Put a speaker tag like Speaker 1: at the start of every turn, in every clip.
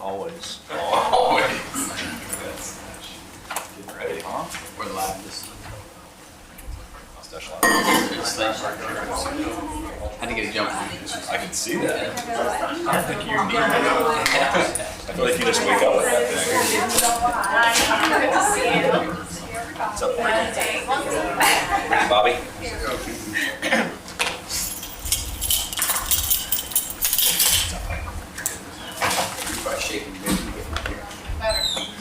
Speaker 1: Always. Get ready, huh?
Speaker 2: Or the last. Had to get a jump.
Speaker 1: I can see that. I don't think you need that. I feel like you just wake up with that thing. What's up, Bobby?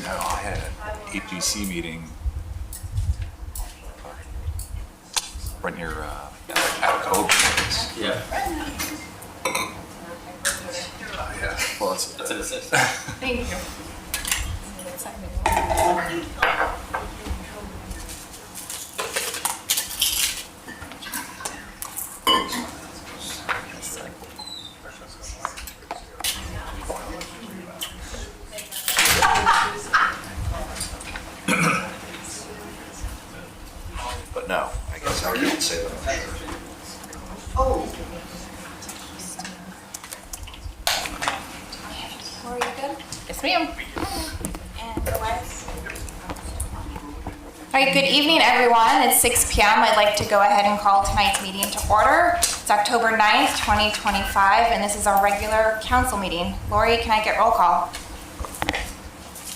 Speaker 1: No, I had an APC meeting right near out of code.
Speaker 2: Yeah.
Speaker 1: Yeah. Well,
Speaker 2: That's an assist.
Speaker 3: Thank you.
Speaker 1: But no, I guess I can't say that.
Speaker 3: Are you good? Yes, ma'am. And the lights. All right, good evening, everyone. It's 6 p.m. I'd like to go ahead and call tonight's meeting to order. It's October 9th, 2025, and this is our regular council meeting. Lori, can I get roll call?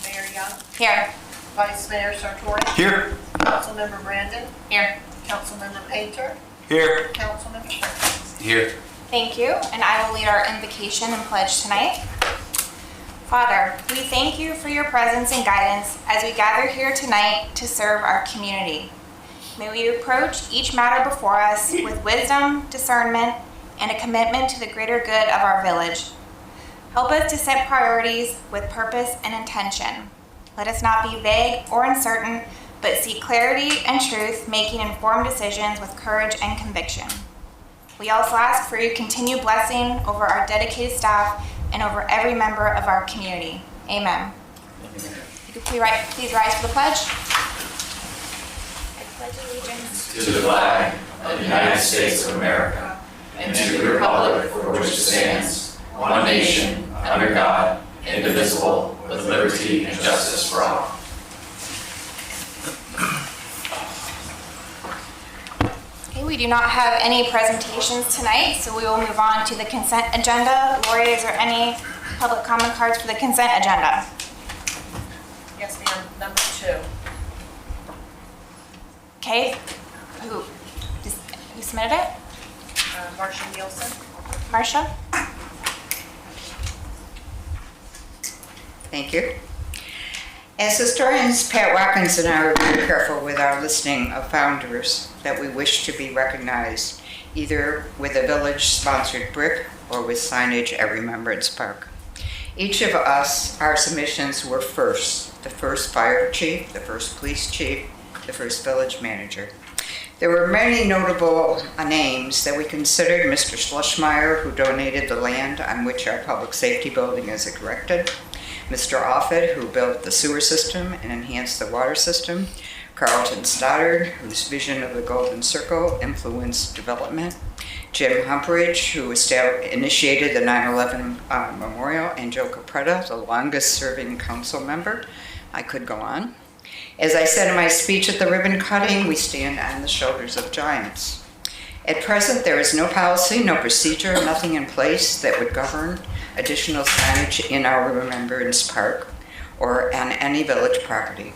Speaker 4: Mayor Young,
Speaker 3: Here.
Speaker 4: Vice Mayor Sartori,
Speaker 1: Here.
Speaker 4: Councilmember Brandon,
Speaker 3: Here.
Speaker 4: Councilmember Painter,
Speaker 1: Here.
Speaker 4: Councilmember Ferguson.
Speaker 2: Here.
Speaker 3: Thank you, and I will lead our invocation and pledge tonight. Father, we thank you for your presence and guidance as we gather here tonight to serve our community. May we approach each matter before us with wisdom, discernment, and a commitment to the greater good of our village. Help us to set priorities with purpose and intention. Let us not be vague or uncertain, but seek clarity and truth, making informed decisions with courage and conviction. We also ask for your continued blessing over our dedicated staff and over every member of our community. Amen. You could please rise for the pledge. I pledge allegiance
Speaker 5: to the flag of the United States of America and to the republic for which it stands, one nation, under God, indivisible, with liberty and justice for all.
Speaker 3: Okay, we do not have any presentations tonight, so we will move on to the consent agenda. Lori, is there any public comment cards for the consent agenda?
Speaker 4: Yes, ma'am. Number 2.
Speaker 3: Okay, who submitted it?
Speaker 4: Marcia Nielsen.
Speaker 3: Marcia?
Speaker 6: Thank you. As historians, Pat Watkins and I are very careful with our listing of founders that we wish to be recognized, either with a village-sponsored brick or with signage at Remembrance Park. Each of us, our submissions were first: the first fire chief, the first police chief, the first village manager. There were many notable names that we considered: Mr. Schlussmeyer, who donated the land on which our public safety building is erected; Mr. Offit, who built the sewer system and enhanced the water system; Carlton Stoddard, whose vision of the Golden Circle influenced development; Jim Humphrich, who initiated the 9/11 memorial; and Joe Capretta, the longest-serving council member. I could go on. As I said in my speech at the ribbon cutting, we stand on the shoulders of giants. At present, there is no policy, no procedure, nothing in place that would govern additional signage in our Remembrance Park or on any village property.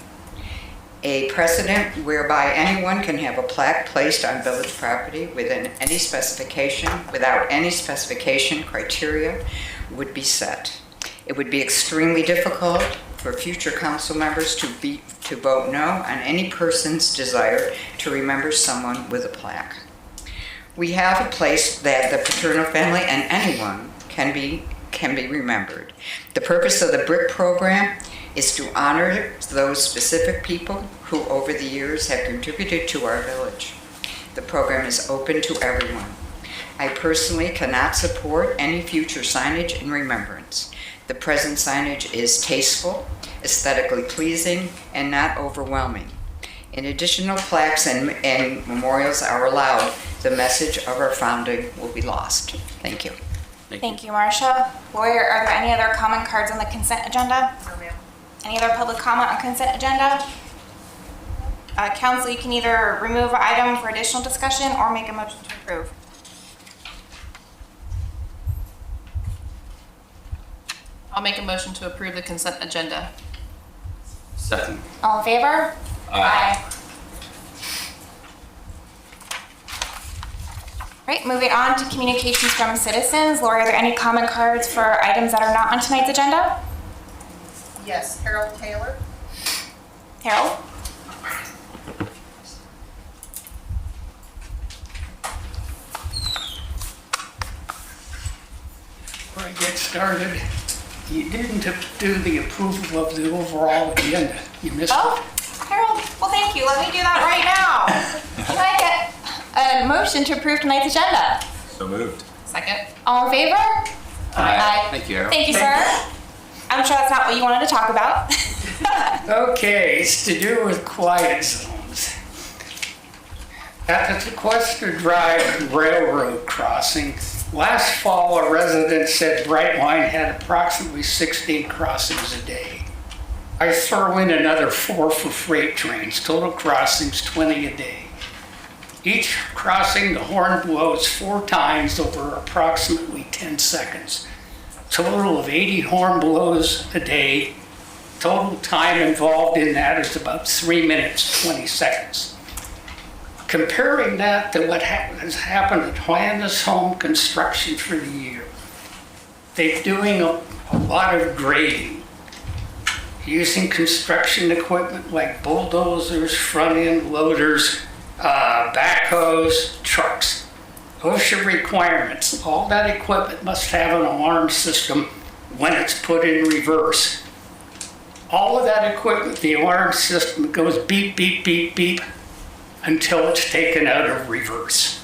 Speaker 6: A precedent whereby anyone can have a plaque placed on village property without any specification criteria would be set. It would be extremely difficult for future council members to vote no on any person's desire to remember someone with a plaque. We have a place that the Paterno family and anyone can be remembered. The purpose of the BRIC program is to honor those specific people who over the years have contributed to our village. The program is open to everyone. I personally cannot support any future signage in remembrance. The present signage is tasteful, aesthetically pleasing, and not overwhelming. In additional plaques and memorials are allowed, the message of our founding will be lost. Thank you.
Speaker 3: Thank you, Marcia. Lawyer, are there any other comment cards on the consent agenda?
Speaker 4: No, ma'am.
Speaker 3: Any other public comment on consent agenda? Council, you can either remove an item for additional discussion or make a motion to approve.
Speaker 7: I'll make a motion to approve the consent agenda.
Speaker 2: Second.
Speaker 3: All in favor? Aye. Right, moving on to communications from citizens. Lori, are there any comment cards for items that are not on tonight's agenda?
Speaker 4: Yes, Harold Taylor.
Speaker 3: Harold?
Speaker 8: Before I get started, you didn't do the approval of the overall agenda. You missed
Speaker 3: Oh,
Speaker 8: it.
Speaker 3: Harold, well, thank you. Let me do that right now. Can I get a motion to approve tonight's agenda?
Speaker 1: So moved.
Speaker 7: Second.
Speaker 3: All in favor? Aye.
Speaker 2: Thank you, Harold.
Speaker 3: Thank you, sir. I'm sure that's not what you wanted to talk about.
Speaker 8: Okay, it's to do with quiet zones. At the Sequester Drive Railroad crossing, last fall a resident said Brightline had approximately 16 crossings a day. I throw in another 4 for freight trains, total crossings 20 a day. Each crossing, the horn blows 4 times over approximately 10 seconds. Total of 80 horn blows a day. Total time involved in that is about 3 minutes, 20 seconds. Comparing that to what has happened at Hyannis Home Construction for the year, they're doing a lot of grading, using construction equipment like bulldozers, front-end loaders, backhoes, trucks. OSHA requirements, all that equipment must have an alarm system when it's put in reverse. All of that equipment, the alarm system goes beep, beep, beep, beep until it's taken out of reverse.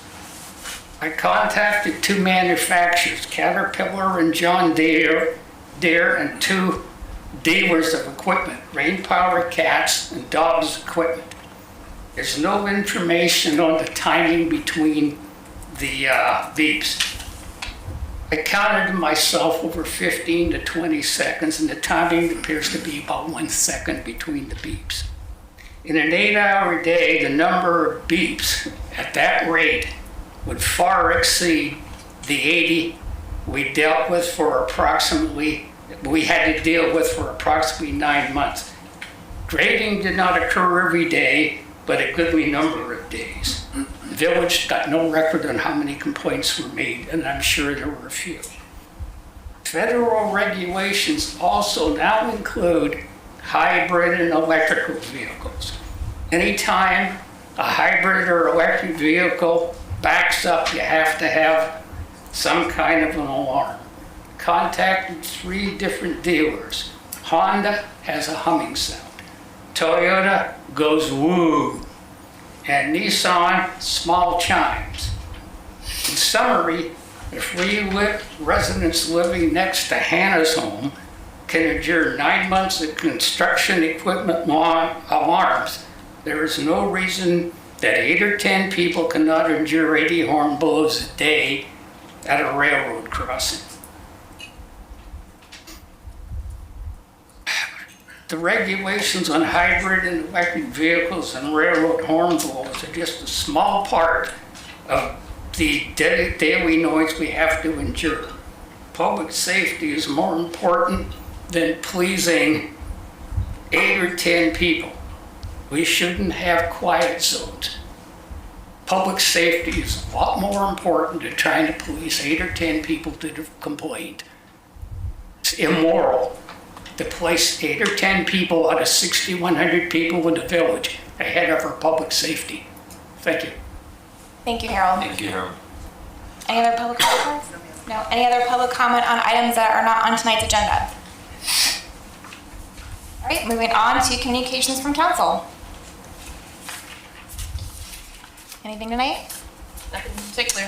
Speaker 8: I contacted 2 manufacturers, Caterpillar and John Deere, and 2 dealers of equipment, Rain Power Cats and Dobbs Equipment. There's no information on the timing between the beeps. I counted them myself over 15 to 20 seconds, and the timing appears to be about 1 second between the beeps. In an 8-hour day, the number of beeps at that rate would far exceed the 80 we had to deal with for approximately 9 months. Grading did not occur every day, but a goodly number of days. The village got no record on how many complaints were made, and I'm sure there were a few. Federal regulations also now include hybrid and electrical vehicles. Anytime a hybrid or electric vehicle backs up, you have to have some kind of an alarm. Contacted 3 different dealers. Honda has a humming sound. Toyota goes woo. And Nissan, small chimes. In summary, if residents living next to Hannah's home can endure 9 months of construction equipment alarms, there is no reason that 8 or 10 people cannot endure 80 horn blows a day at a railroad crossing. The regulations on hybrid and electric vehicles and railroad horn blows are just a small part of the daily noise we have to endure. Public safety is more important than pleasing 8 or 10 people. We shouldn't have quiet zones. Public safety is a lot more important than trying to police 8 or 10 people that have complained. It's immoral. to place 8 or 10 people out of 6,100 people in the village ahead of our public safety. Thank you.
Speaker 3: Thank you, Harold.
Speaker 2: Thank you, Harold.
Speaker 3: Any other public comments? No. Any other public comment on items that are not on tonight's agenda? All right, moving on to communications from council. Anything tonight?
Speaker 7: Nothing in particular.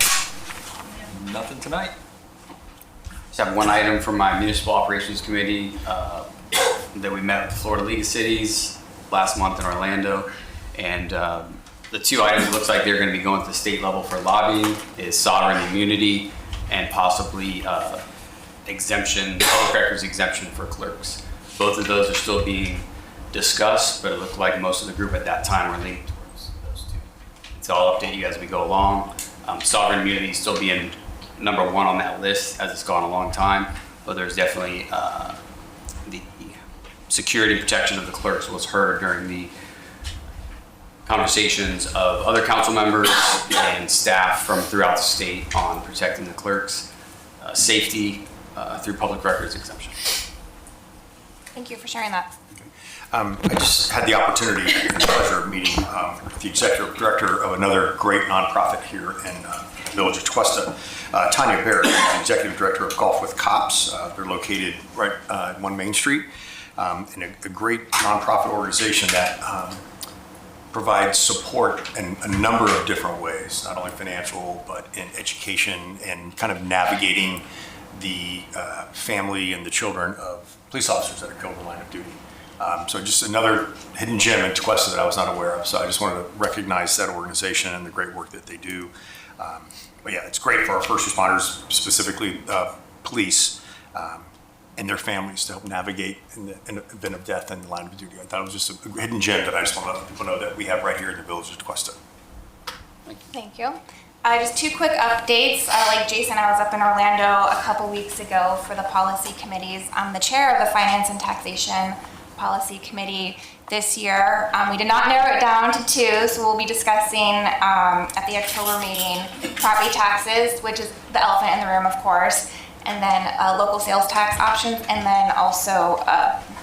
Speaker 1: Nothing tonight.
Speaker 2: Just have one item from my Municipal Operations Committee that we met with the Florida League of Cities last month in Orlando. And the two items it looks like they're going to be going to the state level for lobbying is sovereign immunity and possibly exemption, public records exemption for clerks. Both of those are still being discussed, but it looked like most of the group at that time were leaning towards those two. So I'll update you as we go along. Sovereign immunity is still being number one on that list as it's gone a long time, but there's definitely the security and protection of the clerks was heard during the conversations of other council members and staff from throughout the state on protecting the clerks' safety through public records exemption.
Speaker 3: Thank you for sharing that.
Speaker 9: I just had the opportunity and the pleasure of meeting with the executive director of another great nonprofit here in the Village of Tequesta, Tanya Barrett, the executive director of Golf with Cops. They're located right at 1 Main Street, and a great nonprofit organization that provides support in a number of different ways, not only financial, but in education and kind of navigating the family and the children of police officers that are killed in the line of duty. So just another hidden gem in Tequesta that I was not aware of. So I just wanted to recognize that organization and the great work that they do. But yeah, it's great for our first responders, specifically police, and their families to help navigate in the event of death in the line of duty. I thought it was just a hidden gem that I just want to let people know that we have right here in the Village of Tequesta.
Speaker 3: Thank you. Just two quick updates. Like Jason, I was up in Orlando a couple weeks ago for the policy committees. I'm the chair of the Finance and Taxation Policy Committee this year. We did not narrow it down to 2, so we'll be discussing at the October meeting property taxes, which is the elephant in the room, of course, and then local sales tax options, and then also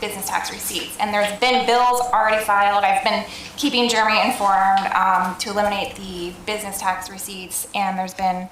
Speaker 3: business tax receipts. And there's been bills already filed. I've been keeping Jeremy informed to eliminate the business tax receipts, and there's been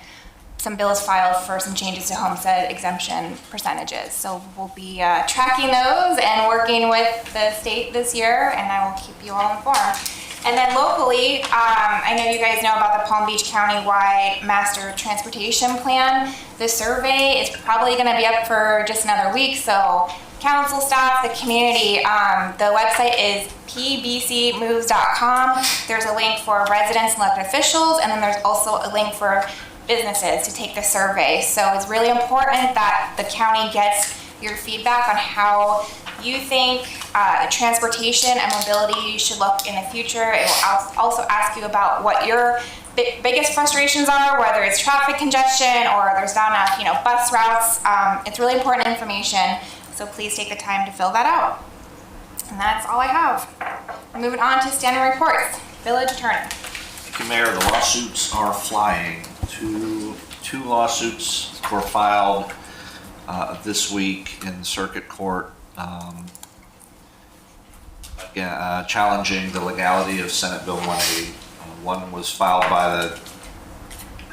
Speaker 3: some bills filed for some changes to homestead exemption percentages. So we'll be tracking those and working with the state this year, and I will keep you all informed. And then locally, I know you guys know about the Palm Beach County-wide Master Transportation Plan. The survey is probably going to be up for just another week, so council staff, the community, the website is pbcmoves.com. There's a link for residents and elected officials, and then there's also a link for businesses to take the survey. So it's really important that the county gets your feedback on how you think transportation and mobility should look in the future. It will also ask you about what your biggest frustrations are, whether it's traffic congestion or there's not enough, bus routes. It's really important information, so please take the time to fill that out. And that's all I have. Moving on to standing reports. Village Attorney.
Speaker 10: Thank you, Mayor. The lawsuits are flying. Two lawsuits were filed this week in circuit court challenging the legality of Senate Bill 180. One was filed by the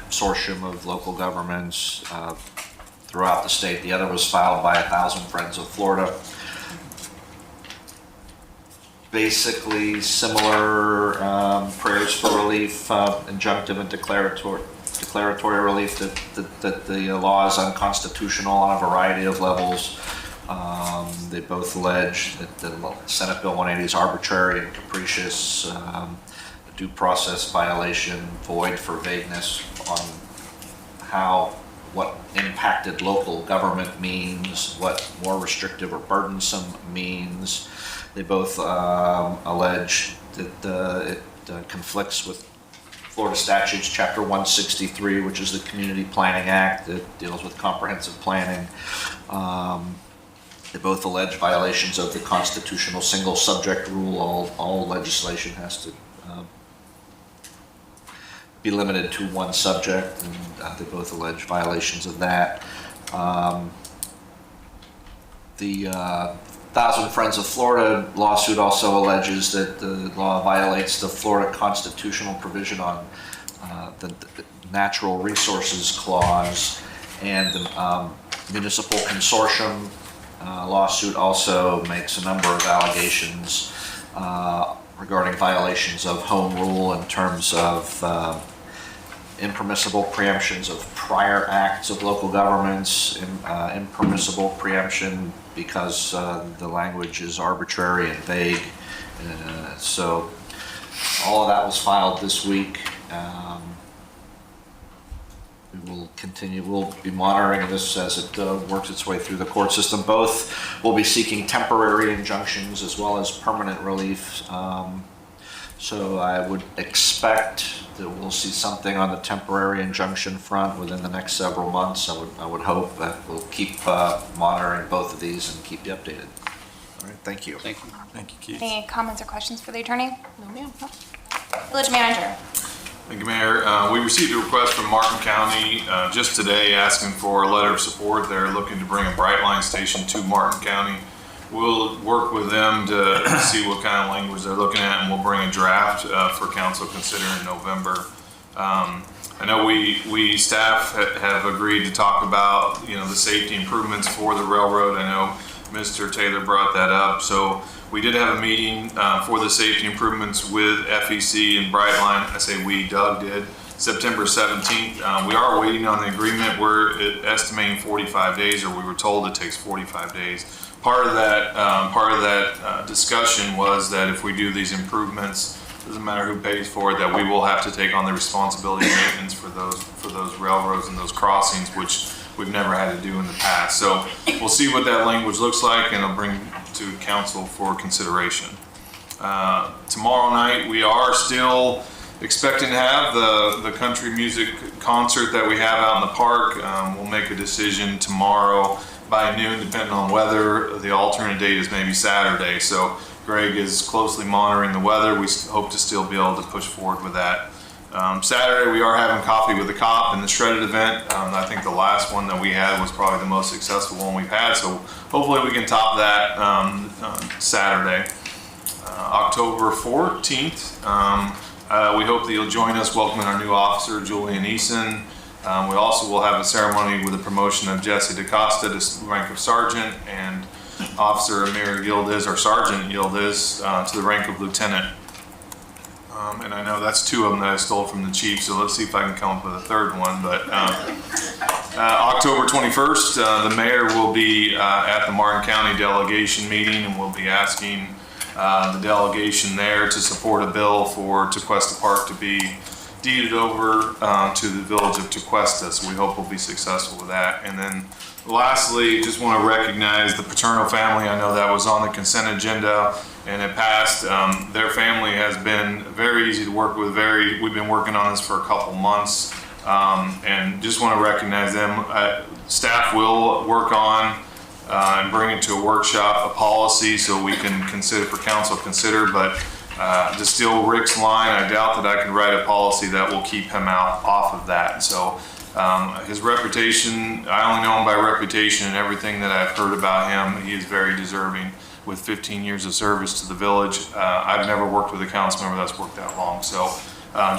Speaker 10: consortium of local governments throughout the state. The other was filed by 1,000 Friends of Florida. Basically similar prayers for relief, injunctive and declaratory relief that the law is unconstitutional on a variety of levels. They both allege that the Senate Bill 180 is arbitrary and capricious, a due process violation, void for vagueness on what impacted local government means, what more restrictive or burdensome means. They both allege that it conflicts with Florida Statutes Chapter 163, which is the Community Planning Act that deals with comprehensive planning. They both allege violations of the constitutional single subject rule. All legislation has to be limited to one subject, and they both allege violations of that. The Thousand Friends of Florida lawsuit also alleges that the law violates the Florida constitutional provision on the Natural Resources Clause, and the Municipal Consortium lawsuit also makes a number of allegations regarding violations of home rule in terms of impermissible preemptions of prior acts of local governments, impermissible preemption because the language is arbitrary and vague. So all of that was filed this week. We will continue, we'll be monitoring this as it works its way through the court system. Both will be seeking temporary injunctions as well as permanent relief. So I would expect that we'll see something on the temporary injunction front within the next several months. I would hope that we'll keep monitoring both of these and keep you updated. All right, thank you.
Speaker 2: Thank you.
Speaker 1: Thank you, Keith.
Speaker 3: Any comments or questions for the attorney?
Speaker 7: No, ma'am.
Speaker 3: Village manager.
Speaker 11: Thank you, Mayor. We received a request from Martin County just today asking for a letter of support. They're looking to bring a bright line station to Martin County. We'll work with them to see what kind of language they're looking at, and we'll bring a draft for council to consider in November. I know we staff have agreed to talk about, you know, the safety improvements for the railroad. I know Mr. Taylor brought that up. So we did have a meeting for the safety improvements with FEC and Brightline. I say we, Doug did, September 17th. We are waiting on the agreement. We're estimating 45 days, or we were told it takes 45 days. Part of that discussion was that if we do these improvements, doesn't matter who pays for it, that we will have to take on the responsibility and maintenance for those railroads and those crossings, which we've never had to do in the past. So we'll see what that language looks like, and I'll bring to council for consideration. Tomorrow night, we are still expecting to have the country music concert that we have out in the park. We'll make a decision tomorrow by noon, depending on weather. The alternate date is maybe Saturday. So Greg is closely monitoring the weather. We hope to still be able to push forward with that. Saturday, we are having Coffee with the Cop and the Shredded event. I think the last one that we had was probably the most successful one we've had. So hopefully we can top that Saturday. October 14th, we hope that you'll join us welcoming our new officer, Julian Eason. We also will have a ceremony with the promotion of Jesse DaCosta to the rank of sergeant, and Officer Amir Yildiz, or Sergeant Yildiz, to the rank of lieutenant. And I know that's two of them that I stole from the chief, so let's see if I can come up with a third one. But October 21st, the mayor will be at the Martin County delegation meeting, and we'll be asking the delegation there to support a bill for Tequesta Park to be deeded over to the village of Tequesta. So we hope we'll be successful with that. And then lastly, just want to recognize the Paterno family. I know that was on the consent agenda and it passed. Their family has been very easy to work with. We've been working on this for a couple months, and just want to recognize them. Staff will work on and bring it to a workshop, a policy, so we can consider for council consider. But to steal Rick's line, I doubt that I can write a policy that will keep him off of that. So his reputation, I only know him by reputation, and everything that I've heard about him, he is very deserving. With 15 years of service to the village, I've never worked with a council member that's worked that long. So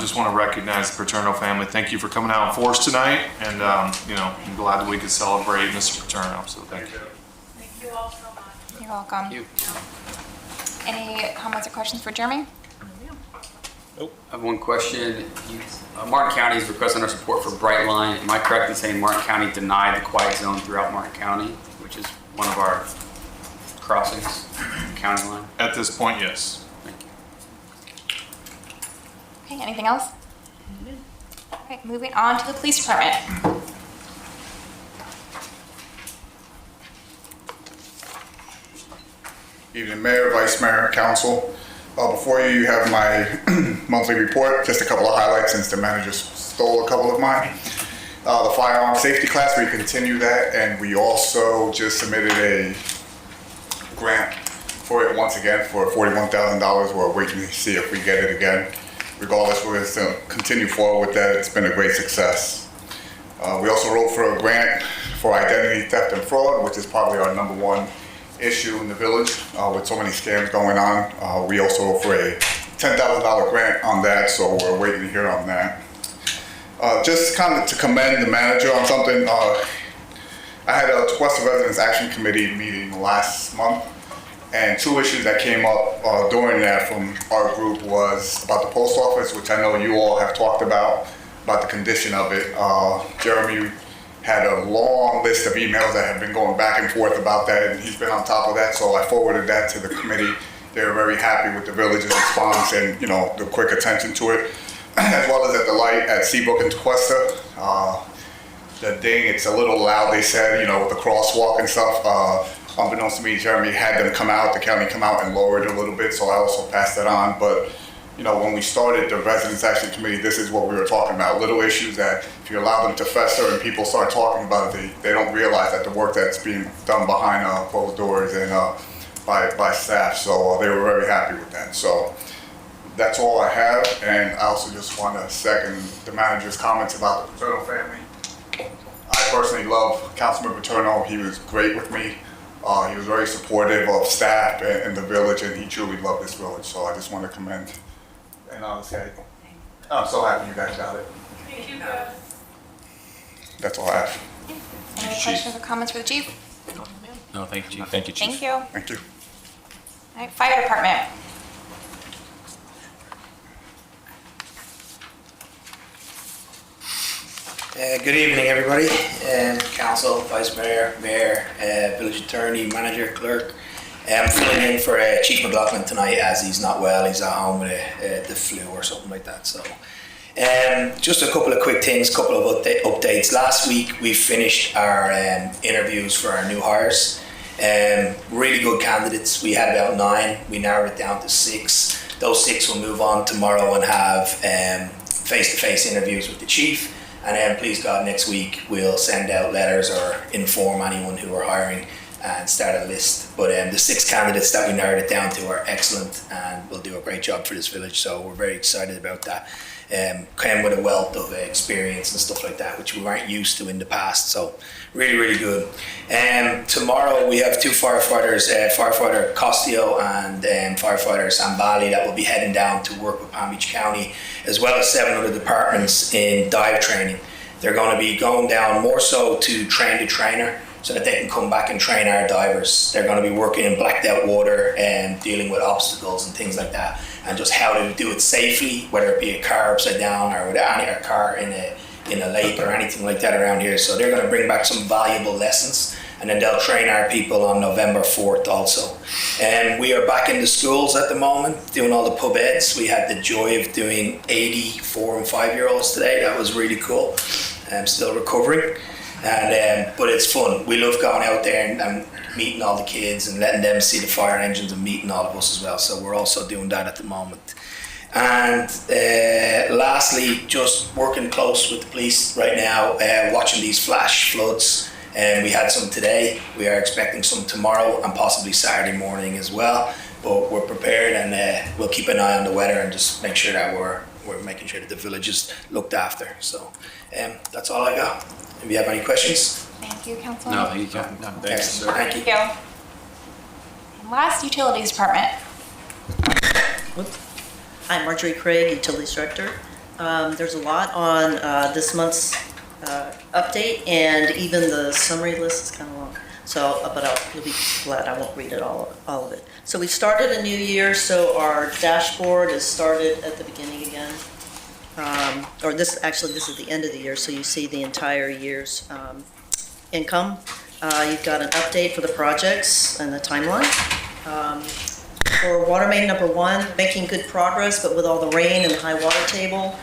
Speaker 11: just want to recognize the Paterno family. Thank you for coming out in force tonight, and you know, I'm glad that we could celebrate Mr. Paterno. So thank you.
Speaker 4: Thank you all so much.
Speaker 3: You're welcome.
Speaker 2: Thank you.
Speaker 3: Any comments or questions for Jeremy?
Speaker 2: I have one question. Martin County is requesting our support for Brightline. Am I correct in saying Martin County denied the quiet zone throughout Martin County, which is one of our crossings, county line?
Speaker 11: At this point, yes.
Speaker 2: Thank you.
Speaker 3: Okay, anything else? Okay, moving on to the police department.
Speaker 12: Evening, Mayor, Vice Mayor, Council. Before you have my monthly report. Just a couple of highlights since the manager stole a couple of mine. The firearm safety class, we continue that, and we also just submitted a grant for it once again for $41,000. We're waiting to see if we get it again. Regardless, we're going to continue forward with that. It's been a great success. We also wrote for a grant for identity theft and fraud, which is probably our #1 issue in the village with so many scams going on. We also offer a $10,000 grant on that, so we're waiting to hear on that. Just kind of to commend the manager on something. I had a Twesta Residents Action Committee meeting last month, and two issues that came up during that from our group was about the post office, which I know you all have talked about the condition of it. Jeremy had a long list of emails that have been going back and forth about that, and he's been on top of that, so I forwarded that to the committee. They're very happy with the village's response and, you know, the quick attention to it, as well as at the light at Seabrook and Twesta. The ding, it's a little loud, they said, you know, with the crosswalk and stuff. Unbeknownst to me, Jeremy had them come out, the county come out and lower it a little bit, so I also passed that on. But, you know, when we started the Residents Action Committee, this is what we were talking about. Little issues that if you allow them to fester and people start talking about it, they don't realize that the work that's being done behind closed doors and by staff. So they were very happy with that. So that's all I have. And I also just want to second the manager's comments about the Paterno family. I personally love Councilman Paterno. He was great with me. He was very supportive of staff and the village, and he truly loved this village. So I just want to commend. And honestly, I'm so happy you guys got it.
Speaker 4: Thank you, guys.
Speaker 12: That's all I have.
Speaker 3: Any questions or comments for the chief?
Speaker 2: No, thank you, Chief.
Speaker 1: Thank you, Chief.
Speaker 3: Thank you.
Speaker 12: Thank you.
Speaker 3: All right, fire department.
Speaker 13: Good evening, everybody. Council, Vice Mayor, Mayor, Village Attorney, Manager, Clerk. I'm filling in for Chief McLaughlin tonight as he's not well. He's at home with the flu or something like that. So, just a couple of quick things, couple of updates. Last week we finished our interviews for our new hires. Really good candidates. We had about 9. We narrowed it down to 6. Those 6 will move on tomorrow and have face-to-face interviews with the chief. And then, please God, next week we'll send out letters or inform anyone who are hiring and start a list. But the 6 candidates that we narrowed it down to are excellent and will do a great job for this village. So we're very excited about that. Came with a wealth of experience and stuff like that, which we weren't used to in the past. So really, really good. Tomorrow we have 2 firefighters, firefighter Costio and firefighter Sambali, that will be heading down to work with Palm Beach County, as well as 7 other departments in dive training. They're going to be going down more so to train the trainer so that they can come back and train our divers. They're going to be working in blacked out water and dealing with obstacles and things like that, and just how to do it safely, whether it be a car upside down or with a car in a lake or anything like that around here. So they're going to bring back some valuable lessons, and then they'll train our people on November 4th also. And we are back in the schools at the moment, doing all the pub eds. We had the joy of doing 80 4- and 5-year-olds today. That was really cool. I'm still recovering. But it's fun. We love going out there and meeting all the kids and letting them see the fire engines and meeting all of us as well. So we're also doing that at the moment. And lastly, just working close with the police right now, watching these flash floods. We had some today. We are expecting some tomorrow and possibly Saturday morning as well. But we're prepared, and we'll keep an eye on the weather and just make sure that we're making sure that the village is looked after. So that's all I got. If you have any questions.
Speaker 3: Thank you, Councilman.
Speaker 2: No, thank you, Captain. No,
Speaker 13: Thanks, sir.
Speaker 3: Thank you. And last, utilities department.
Speaker 14: I'm Marjorie Craig, Utilities Director. There's a lot on this month's update, and even the summary list is kind of long. So, but you'll be glad I won't read it all of it. So we started a new year, so our dashboard is started at the beginning again. This is the end of the year, so you see the entire year's income. You've got an update for the projects and the timeline. For water main number 1, making good progress, but with all the rain and the high water table,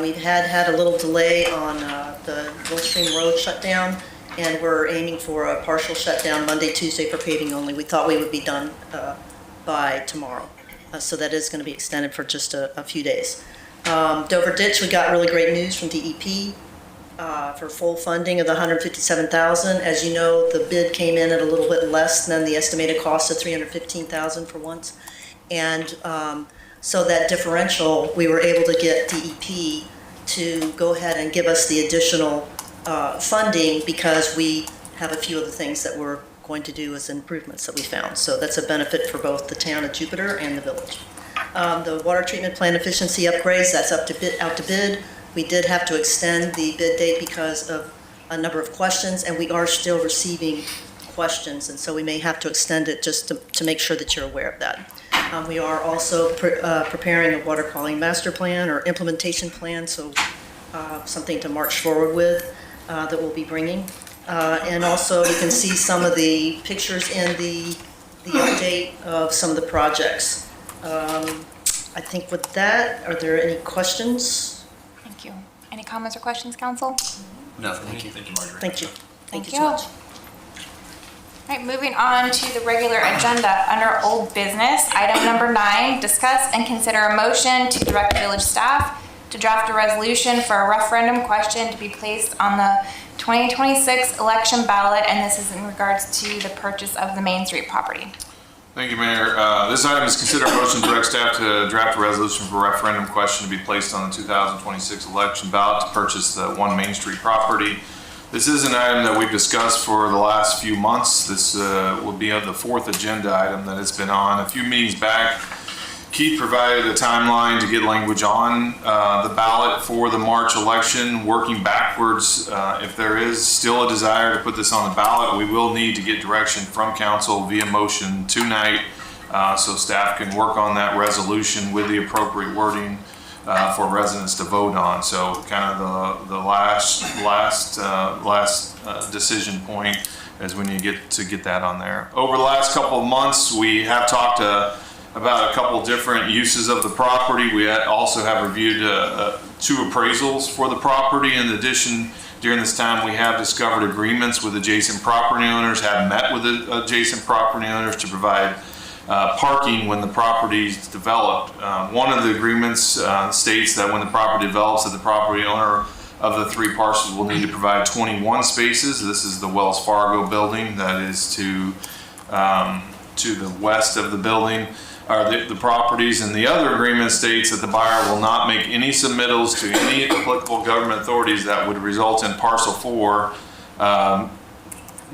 Speaker 14: we've had a little delay on the Gulfstream Road shutdown, and we're aiming for a partial shutdown Monday, Tuesday for paving only. We thought we would be done by tomorrow, so that is going to be extended for just a few days. Dover Ditch, we got really great news from DEP for full funding of the $157,000. As you know, the bid came in at a little bit less than the estimated cost of $315,000 for once. And so that differential, we were able to get DEP to go ahead and give us the additional funding because we have a few of the things that we're going to do as improvements that we found. So that's a benefit for both the town of Jupiter and the village. The water treatment plant efficiency upgrades, that's out to bid. We did have to extend the bid date because of a number of questions, and we are still receiving questions, and so we may have to extend it just to make sure that you're aware of that. We are also preparing a water quality master plan or implementation plan, so something to march forward with that we'll be bringing. And also you can see some of the pictures in the update of some of the projects. I think with that, are there any questions?
Speaker 3: Thank you. Any comments or questions, council?
Speaker 2: No, thank you.
Speaker 1: Thank you, Marjorie.
Speaker 14: Thank you.
Speaker 3: Thank you.
Speaker 14: so much.
Speaker 3: All right, moving on to the regular agenda. Under old business, item number 9, discuss and consider a motion to direct village staff to draft a resolution for a referendum question to be placed on the 2026 election ballot, and this is in regards to the purchase of the Main Street property.
Speaker 11: Thank you, Mayor. This item is consider a motion to direct staff to draft a resolution for a referendum question to be placed on the 2026 election ballot to purchase the 1 Main Street property. This is an item that we've discussed for the last few months. This will be the 4th agenda item that it's been on. A few meetings back, Keith provided a timeline to get language on the ballot for the March election, working backwards. If there is still a desire to put this on the ballot, we will need to get direction from council via motion tonight so staff can work on that resolution with the appropriate wording for residents to vote on. So kind of the last decision point is when you get that on there. Over the last couple of months, we have talked about a couple different uses of the property. We also have reviewed 2 appraisals for the property. In addition, during this time, we have discovered agreements with adjacent property owners, have met with the adjacent property owners to provide parking when the property is developed. One of the agreements states that when the property develops, that the property owner of the 3 parcels will need to provide 21 spaces. This is the Wells Fargo building that is to the west of the building, or the properties. And the other agreement states that the buyer will not make any submittals to any applicable government authorities that would result in parcel 4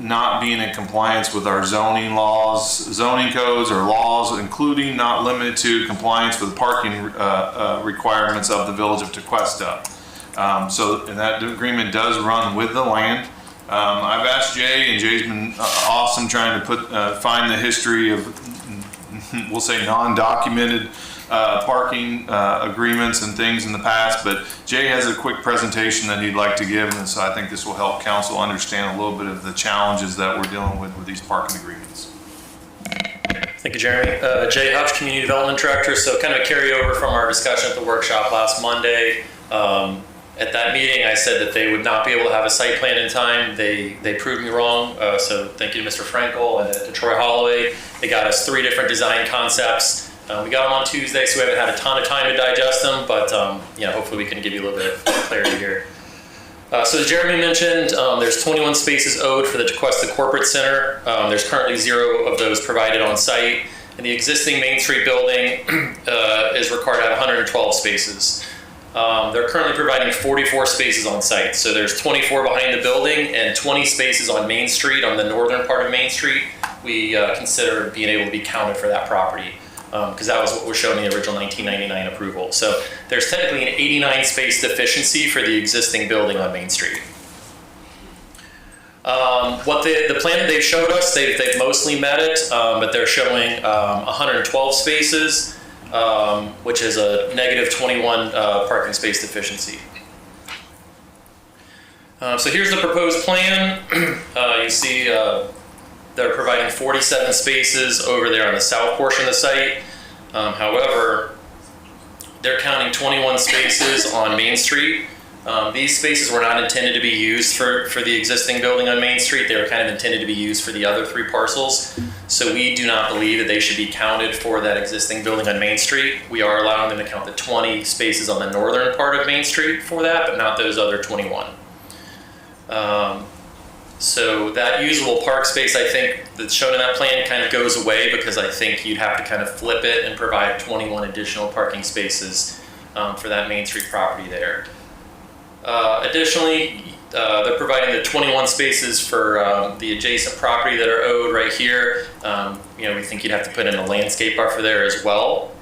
Speaker 11: not being in compliance with our zoning codes or laws, including not limited to compliance with parking requirements of the Village of Tequesta. And that agreement does run with the land. I've asked Jay, and Jay's been awesome trying to find the history of, we'll say, non-documented parking agreements and things in the past, but Jay has a quick presentation that he'd like to give, and so I think this will help council understand a little bit of the challenges that we're dealing with these parking agreements.
Speaker 15: Thank you, Jeremy. Jay Hutch, Community Development Director. So kind of a carryover from our discussion at the workshop last Monday. At that meeting, I said that they would not be able to have a site plan in time. They proved me wrong. So thank you to Mr. Frankel and to Troy Holloway. They got us 3 different design concepts. We got them on Tuesday, so we haven't had a ton of time to digest them, but hopefully we can give you a little bit of clarity here. So as Jeremy mentioned, there's 21 spaces owed for the Tequesta Corporate Center. There's currently 0 of those provided on site. And the existing Main Street building is required to have 112 spaces. They're currently providing 44 spaces on site. So there's 24 behind the building and 20 spaces on Main Street, on the northern part of Main Street. We consider being able to be counted for that property because that was what was shown in the original 1999 approval. So there's technically an 89 space deficiency for the existing building on Main Street. What the plan that they've showed us, they've mostly met it, but they're showing 112 spaces, which is a negative 21 parking space deficiency. So here's the proposed plan. You see they're providing 47 spaces over there on the south portion of the site. However, they're counting 21 spaces on Main Street. These spaces were not intended to be used for the existing building on Main Street. They were kind of intended to be used for the other 3 parcels. So we do not believe that they should be counted for that existing building on Main Street. We are allowing them to count the 20 spaces on the northern part of Main Street for that, but not those other 21. So that usable park space, I think, that's shown in that plan kind of goes away because I think you'd have to kind of flip it and provide 21 additional parking spaces for that Main Street property there. Additionally, they're providing the 21 spaces for the adjacent property that are owed right here. We think you'd have to put in a landscape buffer there as well.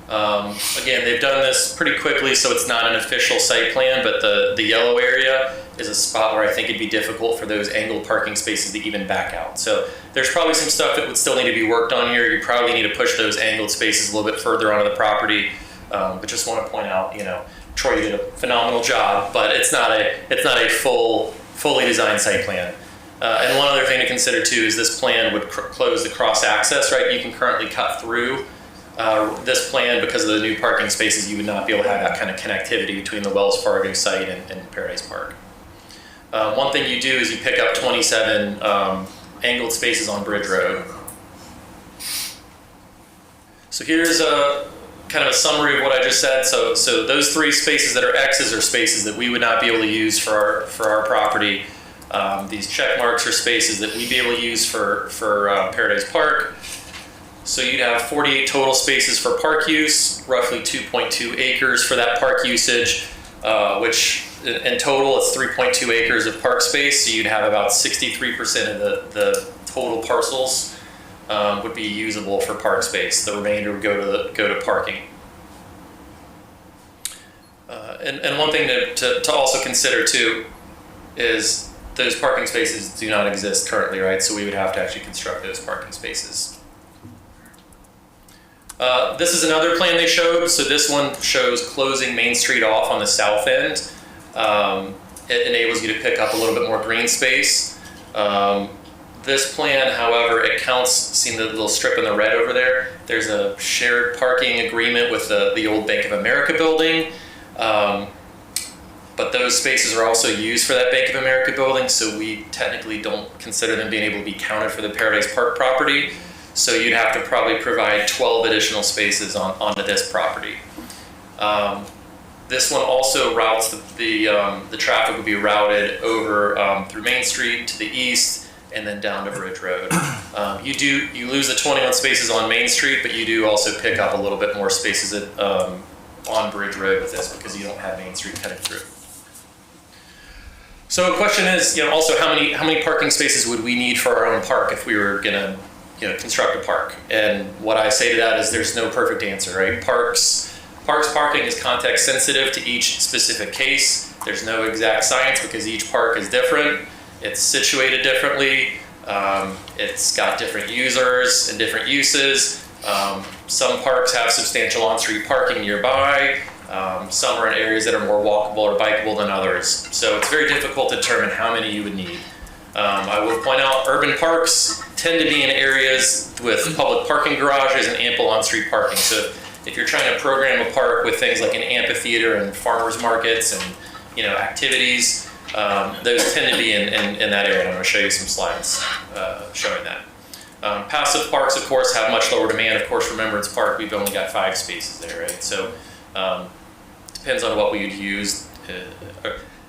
Speaker 15: Again, they've done this pretty quickly, so it's not an official site plan, but the yellow area is a spot where I think it'd be difficult for those angled parking spaces to even back out. So there's probably some stuff that would still need to be worked on here. You probably need to push those angled spaces a little bit further onto the property. But just want to point out, Troy did a phenomenal job, but it's not a fully designed site plan. And one other thing to consider too is this plan would close the cross access, right? You can currently cut through this plan because of the new parking spaces. You would not be able to have that kind of connectivity between the Wells Fargo site and Paradise Park. One thing you do is you pick up 27 angled spaces on Bridge Road. So here's a kind of a summary of what I just said. So those 3 spaces that are X's are spaces that we would not be able to use for our property. These check marks are spaces that we'd be able to use for Paradise Park. So you'd have 48 total spaces for park use, roughly 2.2 acres for that park usage, which in total it's 3.2 acres of park space. So you'd have about 63% of the total parcels would be usable for park space. The remainder would go to parking. And one thing to also consider too is those parking spaces do not exist currently, right? So we would have to actually construct those parking spaces. This is another plan they showed. So this one shows closing Main Street off on the south end. It enables you to pick up a little bit more green space. This plan, however, it counts, see the little strip in the red over there? There's a shared parking agreement with the old Bank of America building. But those spaces are also used for that Bank of America building, so we technically don't consider them being able to be counted for the Paradise Park property. So you'd have to probably provide 12 additional spaces onto this property. This one also routes the traffic would be routed over through Main Street to the east and then down to Bridge Road. You lose the 21 spaces on Main Street, but you do also pick up a little bit more spaces on Bridge Road with this because you don't have Main Street cutting through. So the question is, also how many parking spaces would we need for our own park if we were gonna, construct a park? And what I say to that is there's no perfect answer, right? Parks parking is context sensitive to each specific case. There's no exact science because each park is different. It's situated differently. It's got different users and different uses. Some parks have substantial on-street parking nearby. Some are in areas that are more walkable or bikeable than others. So it's very difficult to determine how many you would need. I will point out urban parks tend to be in areas with public parking garages and ample on-street parking. So if you're trying to program a park with things like an amphitheater and farmers markets and activities, those tend to be in that area. And I'm going to show you some slides showing that. Passive parks, of course, have much lower demand. Of course, Remembrance Park, we've only got 5 spaces there, right? So depends on what we would use.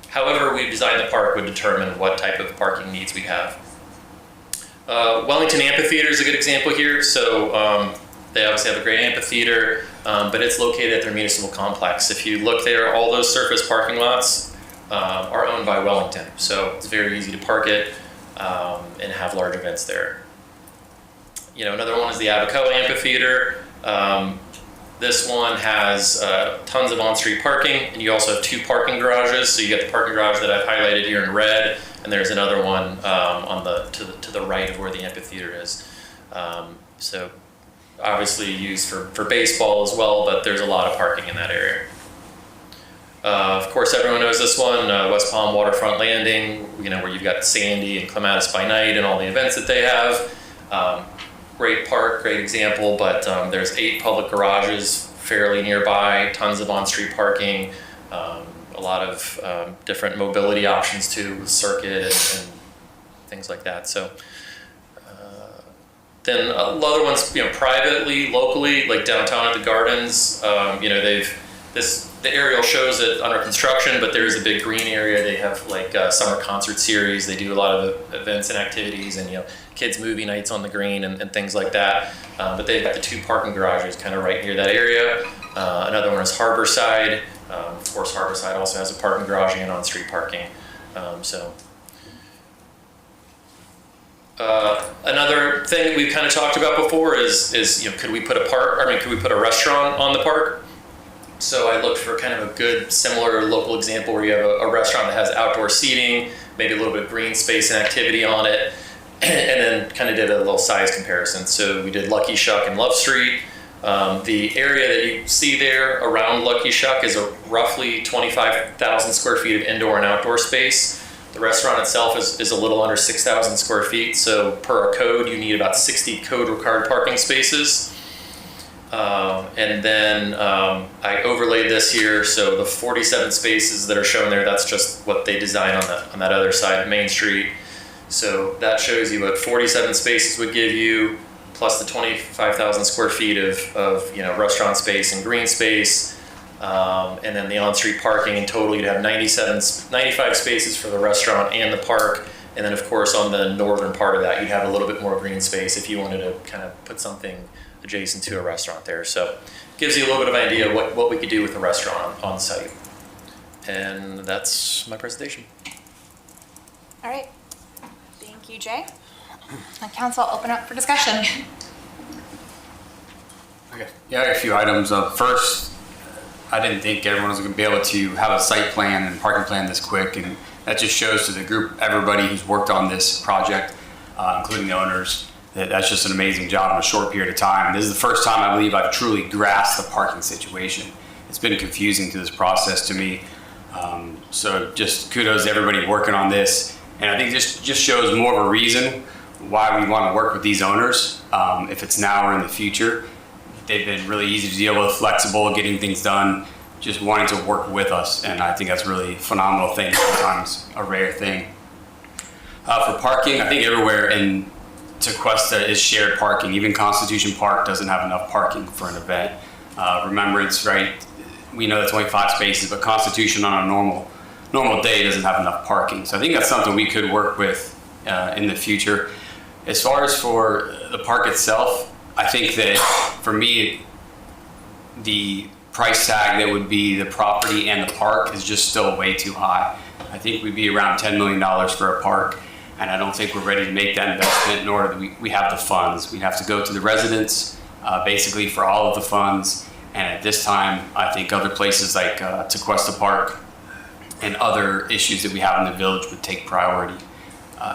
Speaker 15: However we design the park would determine what type of parking needs we have. Wellington Amphitheater is a good example here. So they obviously have a great amphitheater, but it's located at their municipal complex. If you look there, all those surface parking lots are owned by Wellington. So it's very easy to park it and have large events there. Another one is the Abacoa Amphitheater. This one has tons of on-street parking, and you also have 2 parking garages. So you get the parking garage that I've highlighted here in red, and there's another one to the right of where the amphitheater is. So obviously used for baseball as well, but there's a lot of parking in that area. Of course, everyone knows this one, West Palm Waterfront Landing, where you've got Sandy and Clematis by Night and all the events that they have. Great park, great example, but there's 8 public garages fairly nearby, tons of on-street parking, a lot of different mobility options too, with circuit and things like that. So then other ones, privately, locally, like downtown at the Gardens, the aerial shows it under construction, but there is a big green area. They have like summer concert series. They do a lot of events and activities and, kids movie nights on the green and things like that. But they've got the 2 parking garages kind of right near that area. Another one is Harborside. Of course, Harborside also has a parking garage and on-street parking. Another thing that we've kind of talked about before is could we put a restaurant on the park? So I looked for kind of a good similar local example where you have a restaurant that has outdoor seating, maybe a little bit of green space and activity on it, and then kind of did a little size comparison. So we did Lucky Shuck and Love Street. The area that you see there around Lucky Shuck is a roughly 25,000 square feet of indoor and outdoor space. The restaurant itself is a little under 6,000 square feet. So per our code, you need about 60 code required parking spaces. And then I overlaid this here. So the 47 spaces that are shown there, that's just what they designed on that other side of Main Street. So that shows you what 47 spaces would give you, plus the 25,000 square feet of restaurant space and green space. And then the on-street parking in total, you'd have 95 spaces for the restaurant and the park. And then of course on the northern part of that, you'd have a little bit more green space if you wanted to kind of put something adjacent to a restaurant there. So it gives you a little bit of an idea of what we could do with the restaurant on site. And that's my presentation.
Speaker 3: All right. Thank you, Jay. Council, open up for discussion.
Speaker 2: Okay. Yeah, I got a few items. First, I didn't think everyone was going to be able to have a site plan and parking plan this quick, and that just shows to the group, everybody who's worked on this project, including the owners, that's just an amazing job in a short period of time. This is the first time I believe I've truly grasped the parking situation. It's been confusing through this process to me. So just kudos to everybody working on this. And I think this just shows more of a reason why we want to work with these owners, if it's now or in the future. They've been really easy to deal with, flexible, getting things done, just wanting to work with us. And I think that's really a phenomenal thing, sometimes a rare thing. For parking, I think everywhere in Tequesta is shared parking. Even Constitution Park doesn't have enough parking for an event. Remembrance, right? We know that's only 5 spaces, but Constitution on a normal day doesn't have enough parking. So I think that's something we could work with in the future. As far as for the park itself, I think that for me, the price tag that would be the property and the park is just still way too high. I think we'd be around $10 million for a park, and I don't think we're ready to make that investment, nor do we have the funds. We'd have to go to the residents basically for all of the funds, and at this time, I think other places like Tequesta Park and other issues that we have in the village would take priority.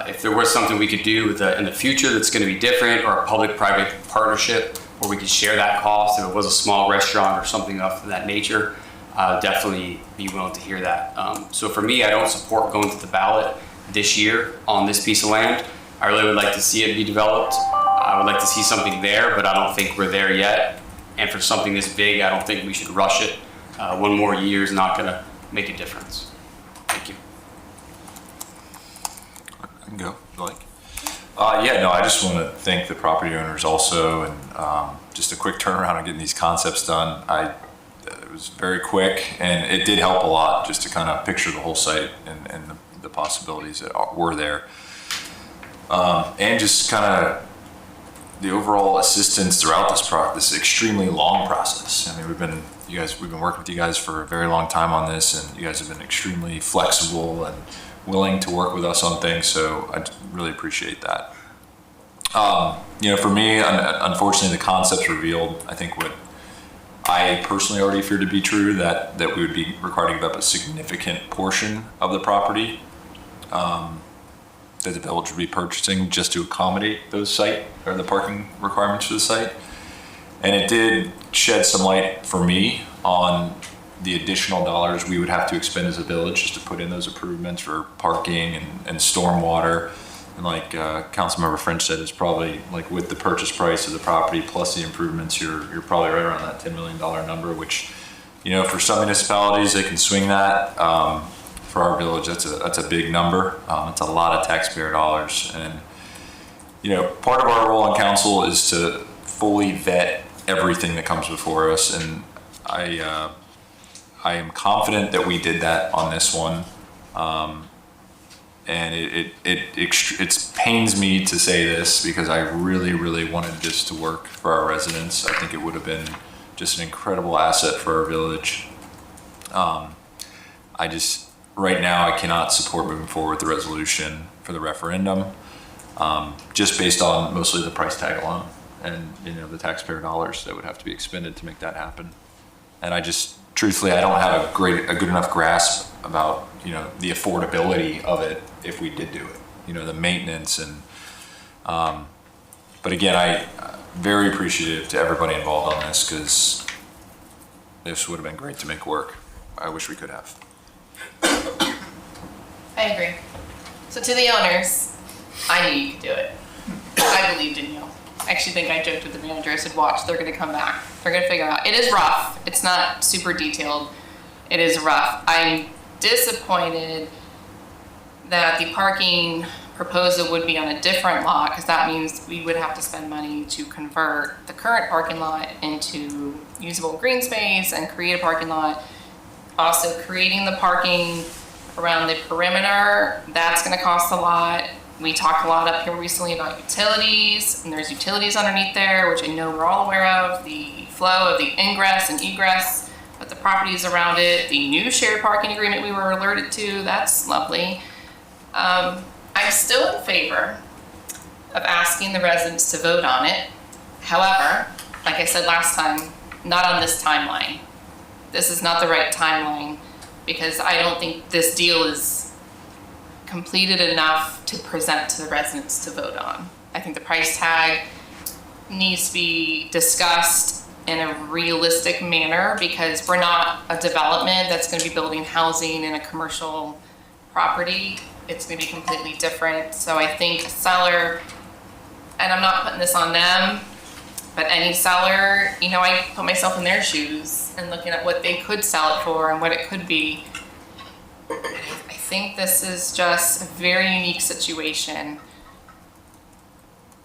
Speaker 2: If there was something we could do in the future that's going to be different, or a public-private partnership where we could share that cost, if it was a small restaurant or something of that nature, I'd definitely be willing to hear that. So for me, I don't support going to the ballot this year on this piece of land. I really would like to see it be developed. I would like to see something there, but I don't think we're there yet. And for something this big, I don't think we should rush it. One more year is not going to make a difference. Thank you.
Speaker 16: I can go, like. I just want to thank the property owners also, and just a quick turnaround on getting these concepts done. It was very quick, and it did help a lot just to kind of picture the whole site and the possibilities that were there. And just kind of the overall assistance throughout this extremely long process. I mean, we've been working with you guys for a very long time on this, and you guys have been extremely flexible and willing to work with us on things, so I really appreciate that. For me, unfortunately, the concepts revealed, I think, what I personally already feared to be true, that we would be required to give up a significant portion of the property that the village would be purchasing just to accommodate those the parking requirements for the site. And it did shed some light for me on the additional dollars we would have to expend as a village just to put in those improvements for parking and stormwater. And like Councilmember French said, it's probably like with the purchase price of the property plus the improvements, you're probably right around that $10 million number, which, for some municipalities, they can swing that. For our village, that's a big number. It's a lot of taxpayer dollars. And, part of our role on council is to fully vet everything that comes before us. And I am confident that we did that on this one. And it pains me to say this because I really, really wanted this to work for our residents. I think it would have been just an incredible asset for our village. right now I cannot support moving forward with the resolution for the referendum, just based on mostly the price tag alone and, you know, the taxpayer dollars that would have to be expended to make that happen. And I just, truthfully, I don't have a good enough grasp about, you know, the affordability of it if we did do it, you know, the maintenance and, but again, I'm very appreciative to everybody involved on this, because this would have been great to make work. I wish we could have.
Speaker 7: I agree. So to the owners, I knew you could do it. I believed in you. I actually think I joked with the manager. I said, watch, they're going to come back. They're going to figure out. It is rough. It's not super detailed. It is rough. I'm disappointed that the parking proposal would be on a different lot, because that means we would have to spend money to convert the current parking lot into usable green space and create a parking lot. Also, creating the parking around the perimeter, that's going to cost a lot. We talked a lot up here recently about utilities, and there's utilities underneath there, which I know we're all aware of, the flow of the ingress and egress of the properties around it, the new shared parking agreement we were alerted to, that's lovely. I'm still in favor of asking the residents to vote on it. However, like I said last time, not on this timeline. This is not the right timeline, because I don't think this deal is completed enough to present to the residents to vote on. I think the price tag needs to be discussed in a realistic manner, because we're not a development that's going to be building housing in a commercial property. It's going to be completely different. So I think a seller, and I'm not putting this on them, but any seller, you know, I put myself in their shoes and looking at what they could sell it for and what it could be. I think this is just a very unique situation.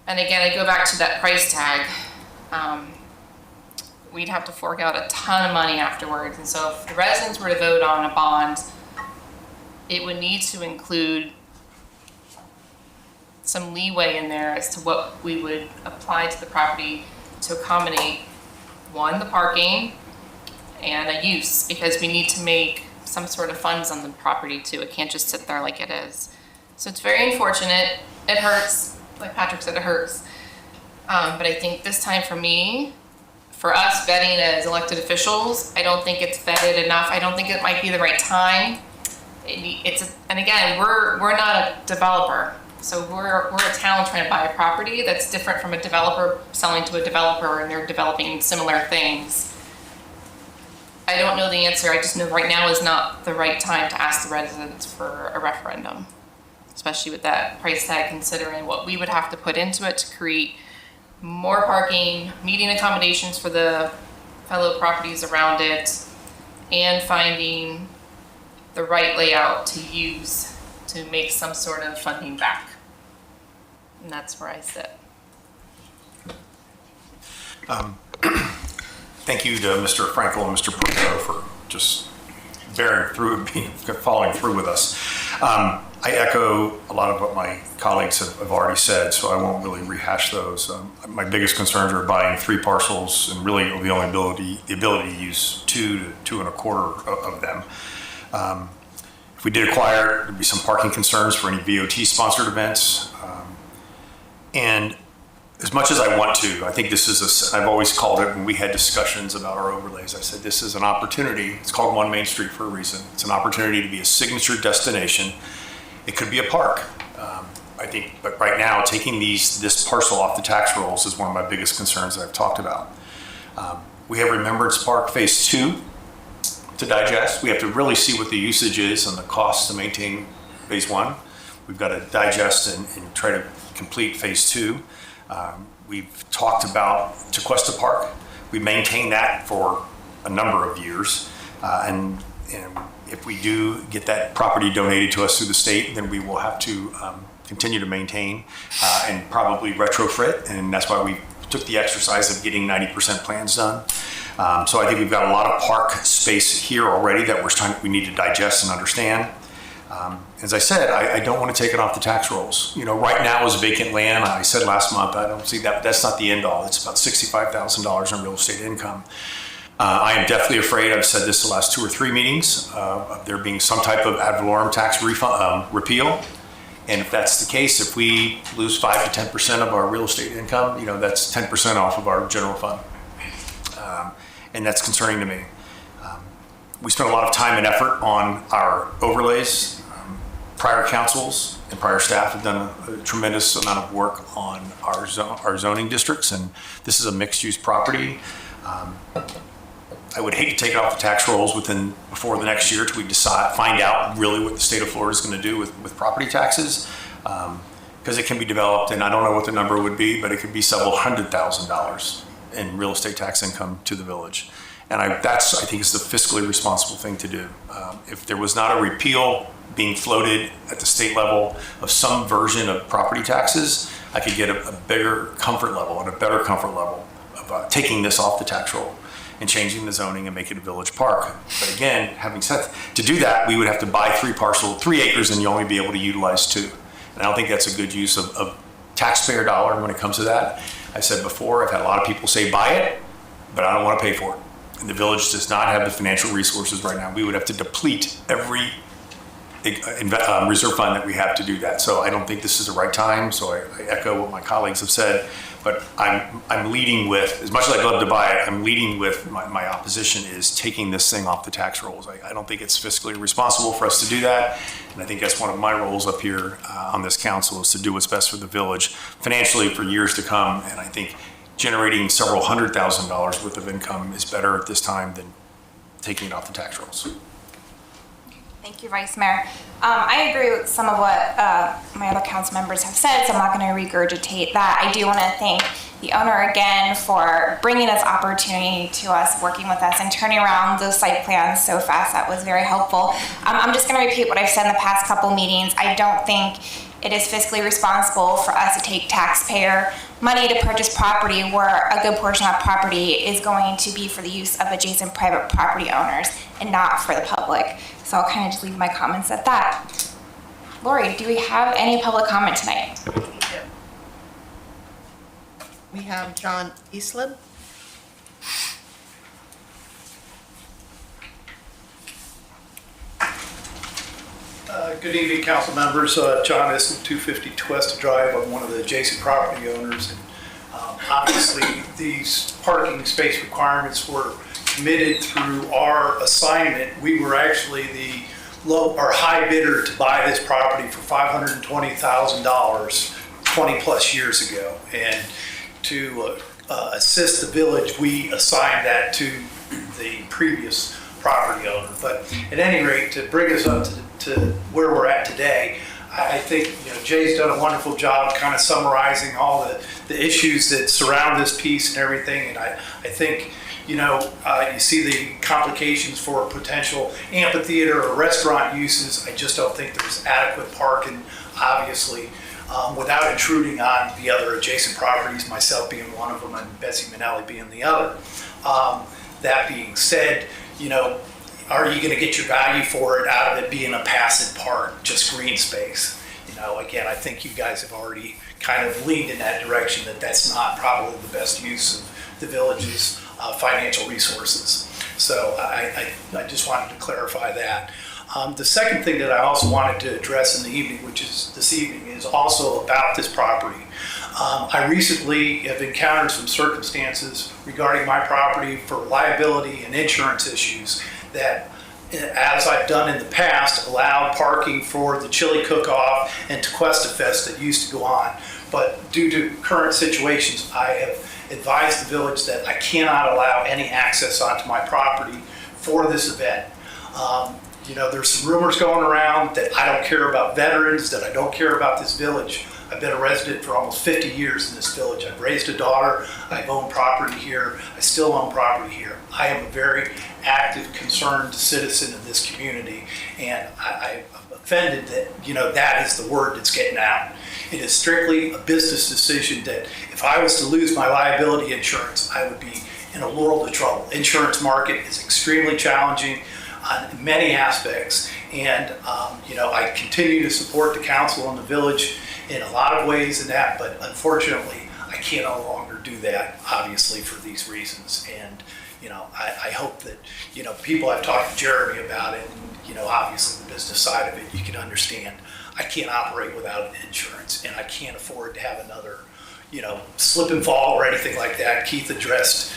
Speaker 7: And again, I go back to that price tag. We'd have to fork out a ton of money afterwards. And so if the residents were to vote on a bond, it would need to include some leeway in there as to what we would apply to the property to accommodate, one, the parking, and a use, because we need to make some sort of funds on the property too. It can't just sit there like it is. So it's very unfortunate. It hurts. Like Patrick said, it hurts. But I think this time for us vetting as elected officials, I don't think it's vetted enough. I don't think it might be the right time. And again, we're not a developer. So we're a town trying to buy a property that's different from a developer selling to a developer, and they're developing similar things. I don't know the answer. I just know right now is not the right time to ask the residents for a referendum, especially with that price tag, considering what we would have to put into it to create more parking, meeting accommodations for the fellow properties around it, and finding the right layout to use to make some sort of funding back. And that's where I sit.
Speaker 9: Thank you to Mr. Frankel and Mr. Paterno for just bearing through, following through with us. I echo a lot of what my colleagues have already said, so I won't really rehash those. My biggest concerns are buying 3 parcels and really the only ability to use 2 to 2.25 of them. If we did acquire, there'd be some parking concerns for any VOT-sponsored events. And as much as I want to, I think this is I've always called it, when we had discussions about our overlays, I said this is an opportunity. It's called One Main Street for a reason. It's an opportunity to be a signature destination. It could be a park. I think, but right now, taking this parcel off the tax rolls is one of my biggest concerns that I've talked about. We have Remembrance Park Phase 2 to digest. We have to really see what the usage is and the cost to maintain Phase 1. We've got to digest and try to complete Phase 2. We've talked about Tequesta Park. We maintained that for a number of years. And if we do get that property donated to us through the state, then we will have to continue to maintain and probably retrofit. And that's why we took the exercise of getting 90% plans done. So I think we've got a lot of park space here already that we need to digest and understand. As I said, I don't want to take it off the tax rolls. You know, right now is vacant land. I said last month, I don't see that. That's not the end all. It's about $65,000 in real estate income. I am definitely afraid, I've said this the last 2 or 3 meetings, of there being some type of ad valorem tax repeal. And if that's the case, if we lose 5 to 10% of our real estate income, that's 10% off of our general fund. And that's concerning to me. We spent a lot of time and effort on our overlays. Prior councils and prior staff have done a tremendous amount of work on our zoning districts, and this is a mixed-use property. I would hate to take it off the tax rolls before the next year till we find out really what the state of Florida is going to do with property taxes, because it can be developed, and I don't know what the number would be, but it could be several $100,000s in real estate tax income to the village. And I think is the fiscally responsible thing to do. If there was not a repeal being floated at the state level of some version of property taxes, I could get a bigger comfort level and a better comfort level of taking this off the tax roll and changing the zoning and make it a village park. But again, having said, to do that, we would have to buy 3 acres and you only be able to utilize 2. And I don't think that's a good use of taxpayer dollar when it comes to that. I said before, I've had a lot of people say buy it, but I don't want to pay for it. And the village does not have the financial resources right now. We would have to deplete every reserve fund that we have to do that. So I don't think this is the right time. So I echo what my colleagues have said, but I'm leading with, as much as I'd love to buy it, I'm leading with my opposition is taking this thing off the tax rolls. I don't think it's fiscally responsible for us to do that. And I think that's one of my roles up here on this council is to do what's best for the village financially for years to come. And I think generating several $100,000 worth of income is better at this time than taking it off the tax rolls.
Speaker 3: Thank you, Vice Mayor. I agree with some of what my other council members have said, so I'm not going to regurgitate that. I do want to thank the owner again for bringing this opportunity to us, working with us, and turning around those site plans so fast. That was very helpful. I'm just going to repeat what I've said in the past couple meetings. I don't think it is fiscally responsible for us to take taxpayer money to purchase property where a good portion of property is going to be for the use of adjacent private property owners and not for the public. So I'll kind of just leave my comments at that. Lori, do we have any public comment tonight?
Speaker 14: We have John Eastland.
Speaker 17: Good evening, council members. John Eastland, 250 Twesta Drive. I'm one of the adjacent property owners. And obviously, these parking space requirements were committed through our assignment. We were actually the low or high bidder to buy this property for $520,000 20 plus years ago. And to assist the village, we assigned that to the previous property owner. But at any rate, to bring us up to where we're at today, I think Jay's done a wonderful job kind of summarizing all the issues that surround this piece and everything. And I think you see the complications for potential amphitheater or restaurant uses. I just don't think there's adequate parking, obviously, without intruding on the other adjacent properties, myself being one of them and Betsy Minnelli being the other. That being said, are you going to get your value for it out of it being a passive park, just green space? Again, I think you guys have already kind of leaned in that direction that that's not probably the best use of the village's financial resources. So I just wanted to clarify that. The second thing that I also wanted to address in the evening, which is this evening, is also about this property. I recently have encountered some circumstances regarding my property for liability and insurance issues that, as I've done in the past, allowed parking for the chili cook-off and Tequesta Fest that used to go on. But due to current situations, I have advised the village that I cannot allow any access onto my property for this event. There's some rumors going around that I don't care about veterans, that I don't care about this village. I've been a resident for almost 50 years in this village. I've raised a daughter. I've owned property here. I still own property here. I am a very active, concerned citizen of this community, and I'm offended that, that is the word that's getting out. It is strictly a business decision that if I was to lose my liability insurance, I would be in a world of trouble. Insurance market is extremely challenging on many aspects, and I continue to support the council and the village in a lot of ways in that, but unfortunately I can no longer do that, obviously, for these reasons. And I hope that, people, I've talked to Jeremy about it, and, obviously the business side of it, you can understand. I can't operate without insurance, and I can't afford to have another, slip and fall or anything like that. Keith addressed,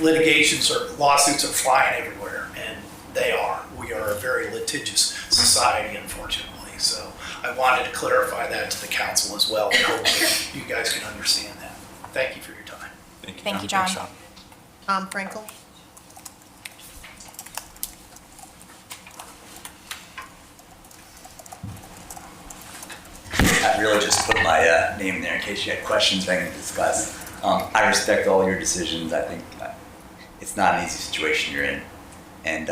Speaker 17: litigations or lawsuits are flying everywhere, and they are. We are a very litigious society, unfortunately. So I wanted to clarify that to the council as well, and hopefully you guys can understand that. Thank you for your time.
Speaker 3: Thank you, John.
Speaker 14: Tom Frankel?
Speaker 18: I really just put my name there in case you had questions I can discuss. I respect all your decisions. I think it's not an easy situation you're in. And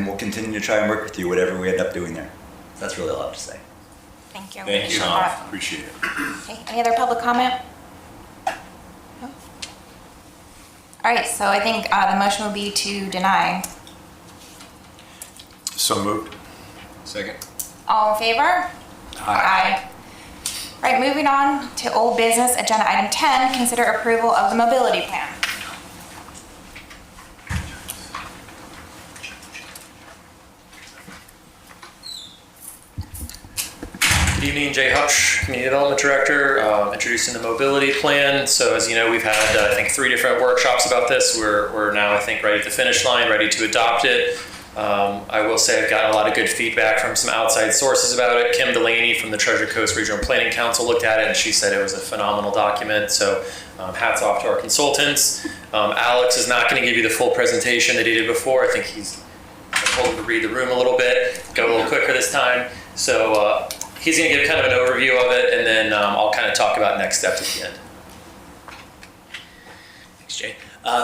Speaker 18: we'll continue to try and work with you, whatever we end up doing there. So that's really all I have to say.
Speaker 3: Thank you.
Speaker 18: Thank you,
Speaker 3: Tom.
Speaker 18: Appreciate it.
Speaker 3: Okay, any other public comment? No? All right, so I think the motion will be to deny.
Speaker 9: So moved.
Speaker 2: Second.
Speaker 3: All in favor? Aye. All right, moving on to old business, agenda item 10, consider approval of the mobility plan.
Speaker 15: Good evening, Jay Hutch, Community Development Director, introducing the mobility plan. So as you know, we've had, I think, 3 different workshops about this. We're now, I think, ready at the finish line, ready to adopt it. I will say I've gotten a lot of good feedback from some outside sources about it. Kim Delaney from the Treasure Coast Regional Planning Council looked at it, and she said it was a phenomenal document. So hats off to our consultants. Alex is not going to give you the full presentation that he did before. I think I told him to read the room a little bit, go a little quicker this time. So he's going to give kind of an overview of it, and then I'll kind of talk about next steps at the end.
Speaker 19: Thanks, Jay.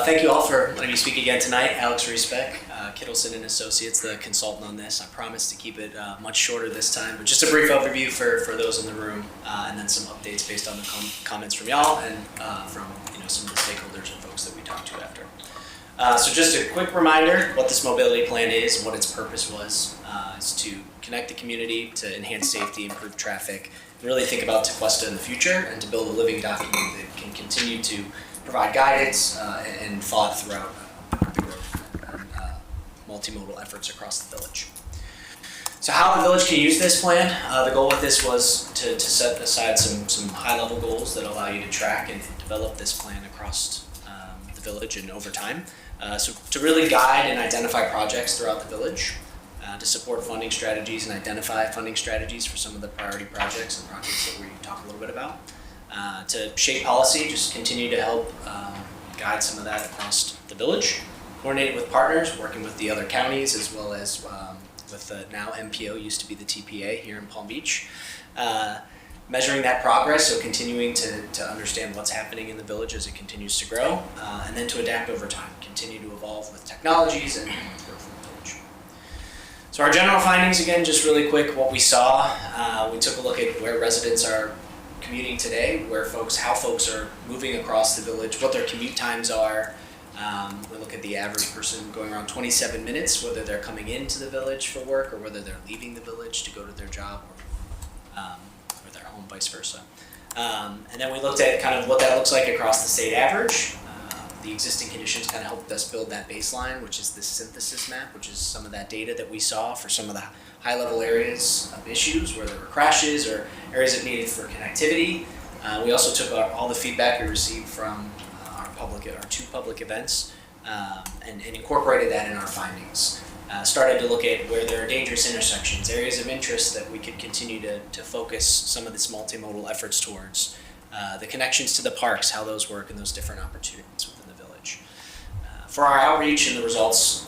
Speaker 19: Thank you all for letting me speak again tonight. Alex Reesbeck, Kittleson and Associates, the consultant on this. I promise to keep it much shorter this time, but just a brief overview for those in the room, and then some updates based on the comments from y'all and from some of the stakeholders and folks that we talked to after. So just a quick reminder what this mobility plan is and what its purpose was. Is to connect the community, to enhance safety, improve traffic, and really think about Tequesta in the future, and to build a living document that can continue to provide guidance and thought throughout the growth and multimodal efforts across the village. So how the village can use this plan, the goal with this was to set aside some high-level goals that allow you to track and develop this plan across the village and over time. So to really guide and identify projects throughout the village, to support funding strategies and identify funding strategies for some of the priority projects and projects that we talk a little bit about. To shape policy, just continue to help guide some of that across the village. Coordinate with partners, working with the other counties as well as with the now MPO, used to be the TPA here in Palm Beach. Measuring that progress, so continuing to understand what's happening in the village as it continues to grow, and then to adapt over time, continue to evolve with technologies and growth in the village. So our general findings, again, just really quick, what we saw, we took a look at where residents are commuting today, how folks are moving across the village, what their commute times are. We look at the average person going around 27 minutes, whether they're coming into the village for work or whether they're leaving the village to go to their job or their home, vice versa. And then we looked at kind of what that looks like across the state average. The existing conditions kind of helped us build that baseline, which is this synthesis map, which is some of that data that we saw for some of the high-level areas of issues where there were crashes or areas that needed for connectivity. We also took all the feedback we received from our 2 public events and incorporated that in our findings. Started to look at where there are dangerous intersections, areas of interest that we could continue to focus some of this multimodal efforts towards. The connections to the parks, how those work, and those different opportunities within the village. For our outreach and the results,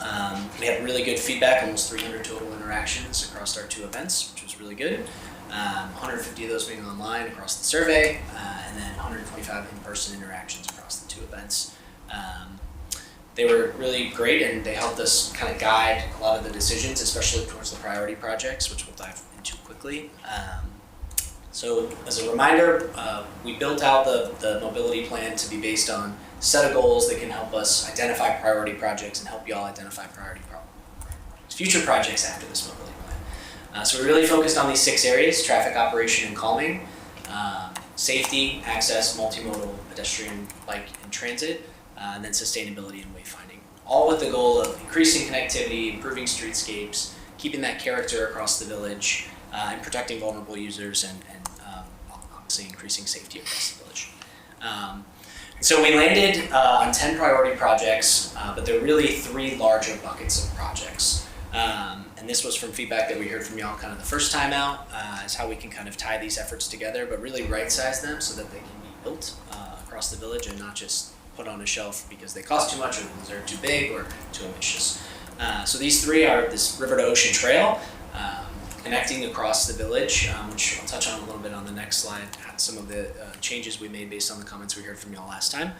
Speaker 19: we had really good feedback, almost 300 total interactions across our 2 events, which was really good. 150 of those being online across the survey, and then 125 in-person interactions across the 2 events. They were really great, and they helped us kind of guide a lot of the decisions, especially towards the priority projects, which we'll dive into quickly. So as a reminder, we built out the mobility plan to be based on a set of goals that can help us identify priority projects and help you all identify future projects after this mobility plan. So we really focused on these 6 areas: traffic operation and calming, safety, access, multimodal, pedestrian, bike, and transit, and then sustainability and wayfinding. all with the goal of increasing connectivity, improving streetscapes, keeping that character across the village, and protecting vulnerable users and obviously increasing safety across the village. So we landed on 10 priority projects, but there are really 3 larger buckets of projects. And this was from feedback that we heard from y'all kind of the first time out, is how we can kind of tie these efforts together, but really right-size them so that they can be built across the village and not just put on a shelf because they cost too much or because they're too big or too ambitious. So these 3 are this river to ocean trail, connecting across the village, which I'll touch on a little bit on the next slide, some of the changes we made based on the comments we heard from y'all last time.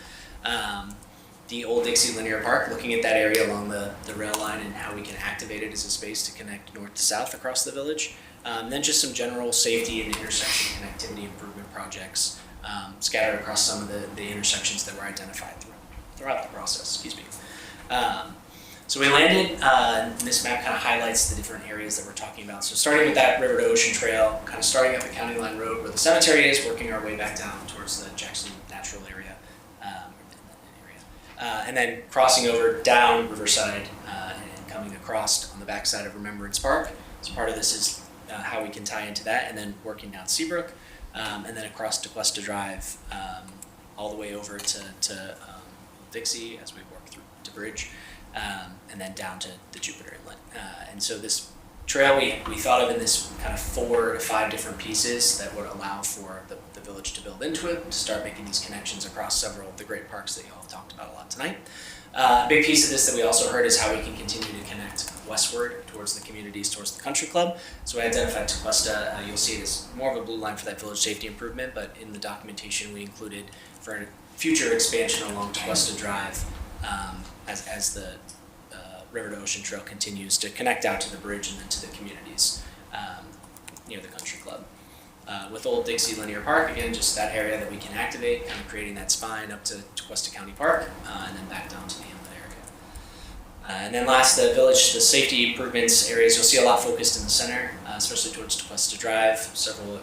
Speaker 19: The Old Dixie Linear Park, looking at that area along the rail line and how we can activate it as a space to connect north to south across the village. Then just some general safety and intersection connectivity improvement projects scattered across some of the intersections that were identified throughout the process, excuse me. So we landed, this map kind of highlights the different areas that we're talking about. So starting with that river to ocean trail, kind of starting at the County Line Road where the cemetery is, working our way back down towards the Jackson Natural area. And then crossing over down Riverside and coming across on the backside of Remembrance Park. So part of this is how we can tie into that, and then working down Seabrook, and then across DeQuesta Drive, all the way over to Dixie as we work through to Bridge, and then down to the Jupiter Inlet. And so this trail we thought of in this kind of 4 to 5 different pieces that would allow for the village to build into it, to start making these connections across several of the great parks that you all have talked about a lot tonight. A big piece of this that we also heard is how we can continue to connect westward towards the communities, towards the country club. So we identified Tequesta, you'll see it as more of a blue line for that village safety improvement, but in the documentation we included for future expansion along Tequesta Drive as the River to Ocean Trail continues to connect out to the bridge and then to the communities near the country club. With Old Dixie Linear Park, again, just that area that we can activate, kind of creating that spine up to Tequesta County Park, and then back down to the inlet area. And then last, the village, the safety improvements areas, you'll see a lot focused in the center, especially towards Tequesta Drive, several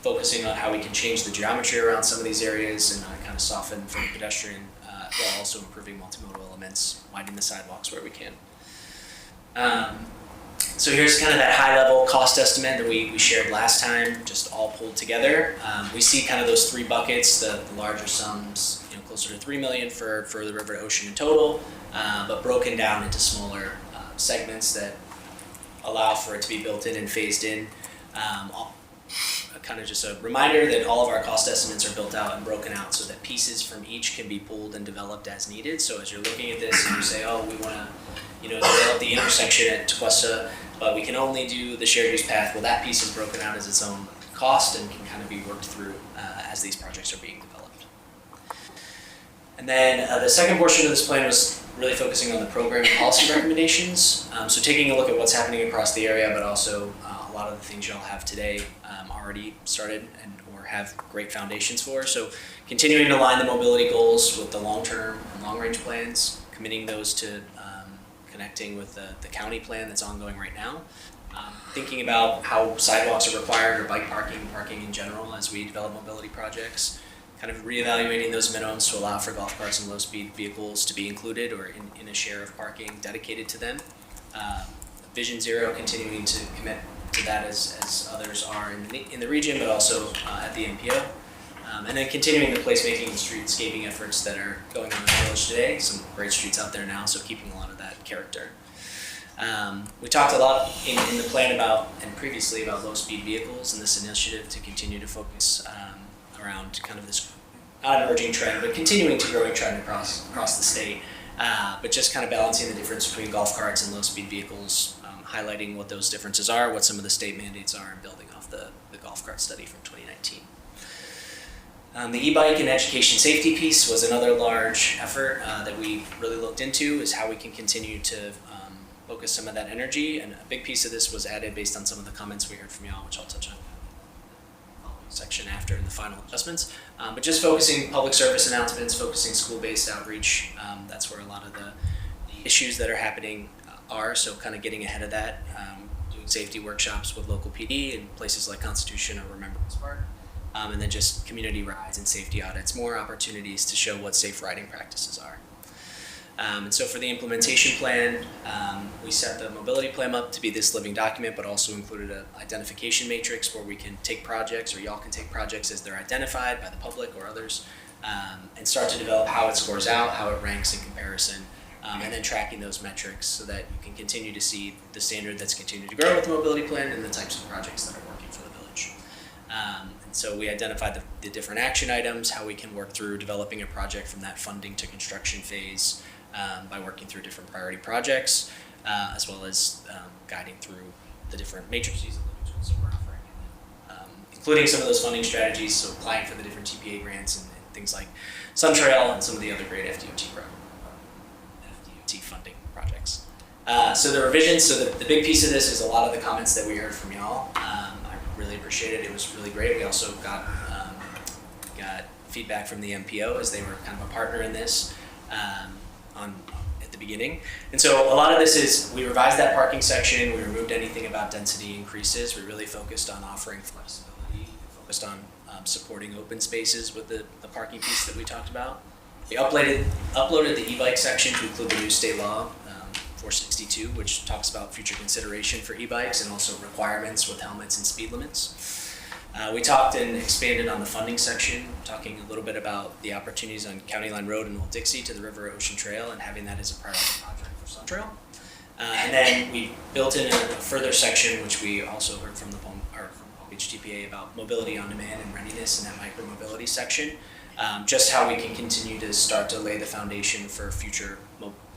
Speaker 19: focusing on how we can change the geometry around some of these areas and kind of soften for the pedestrian, while also improving multimodal elements, widening the sidewalks where we can. So here's kind of that high level cost estimate that we shared last time, just all pulled together. We see kind of those 3 buckets, the larger sums, closer to $3 million for the river to ocean in total, but broken down into smaller segments that allow for it to be built in and phased in. Kind of just a reminder that all of our cost estimates are built out and broken out so that pieces from each can be pulled and developed as needed. So as you're looking at this and you say, oh, we want to develop the intersection at Tequesta, but we can only do the shared use path, well, that piece is broken out as its own cost and can kind of be worked through as these projects are being developed. And then the second portion of this plan was really focusing on the program and policy recommendations. So taking a look at what's happening across the area, but also a lot of the things y'all have today already started and or have great foundations for. So continuing to align the mobility goals with the long-term and long-range plans, committing those to connecting with the county plan that's ongoing right now. Thinking about how sidewalks are required or bike parking in general as we develop mobility projects. Kind of reevaluating those minimums to allow for golf carts and low-speed vehicles to be included or in a share of parking dedicated to them. Vision Zero, continuing to commit to that as others are in the region, but also at the MPO. And then continuing the placemaking and streetscaping efforts that are going on in the village today. Some great streets out there now, so keeping a lot of that character. We talked a lot in the plan and previously about low-speed vehicles and this initiative to continue to focus around kind of this not emerging trend, but continuing to growing trend across the state. But just kind of balancing the difference between golf carts and low-speed vehicles, highlighting what those differences are, what some of the state mandates are, and building off the golf cart study from 2019. The e-bike and education safety piece was another large effort that we really looked into, is how we can continue to focus some of that energy, and a big piece of this was added based on some of the comments we heard from y'all, which I'll touch on section after in the final adjustments. But just focusing public service announcements, focusing school-based outreach, that's where a lot of the issues that are happening are, so kind of getting ahead of that, doing safety workshops with local PD in places like Constitution or Remembrance Park, and then just community rides and safety audits, more opportunities to show what safe riding practices are. And so for the implementation plan, we set the mobility plan up to be this living document, but also included an identification matrix where we can take projects, or y'all can take projects as they're identified by the public or others, and start to develop how it scores out, how it ranks in comparison, and then tracking those metrics so that you can continue to see the standard that's continued to grow with the mobility plan and the types of projects that are working for the village. And so we identified the different action items, how we can work through developing a project from that funding to construction phase, by working through different priority projects, as well as guiding through the different matrices of the tools that we're offering, including some of those funding strategies, so applying for the different TPA grants and things like SunTrail and some of the other great FDOT funding projects. So the revisions, so the big piece of this is a lot of the comments that we heard from y'all. I really appreciate it. It was really great. We also got feedback from the MPO as they were kind of a partner in this. At the beginning. And so a lot of this is, we revised that parking section, we removed anything about density increases, we really focused on offering flexibility, focused on supporting open spaces with the parking piece that we talked about. We uploaded the e-bike section to include the new state law, 462, which talks about future consideration for e-bikes and also requirements with helmets and speed limits. We talked and expanded on the funding section, talking a little bit about the opportunities on County Line Road in Old Dixie to the River Ocean Trail and having that as a priority project for SunTrail. And then we built in a further section, which we also heard from Palm Beach TPA about mobility on demand and readiness in that micro-mobility section. Just how we can continue to start to lay the foundation for future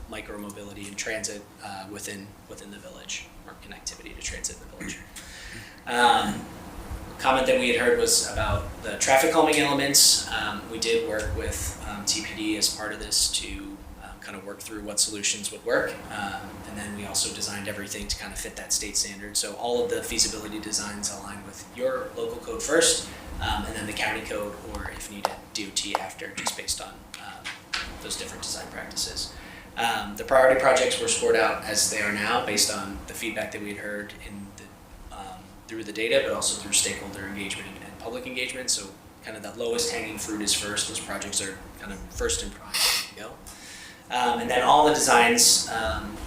Speaker 19: micro-mobility and transit within the village, or connectivity to transit in the village. Comment that we had heard was about the traffic calming elements. We did work with TPD as part of this to kind of work through what solutions would work. And then we also designed everything to kind of fit that state standard. So all of the feasibility designs align with your local code first, and then the county code, or if needed, DOT after, just based on those different design practices. The priority projects were scored out as they are now based on the feedback that we had heard through the data, but also through stakeholder engagement and public engagement. So kind of that lowest hanging fruit is first. Those projects are kind of first in prime to go. And then all the designs,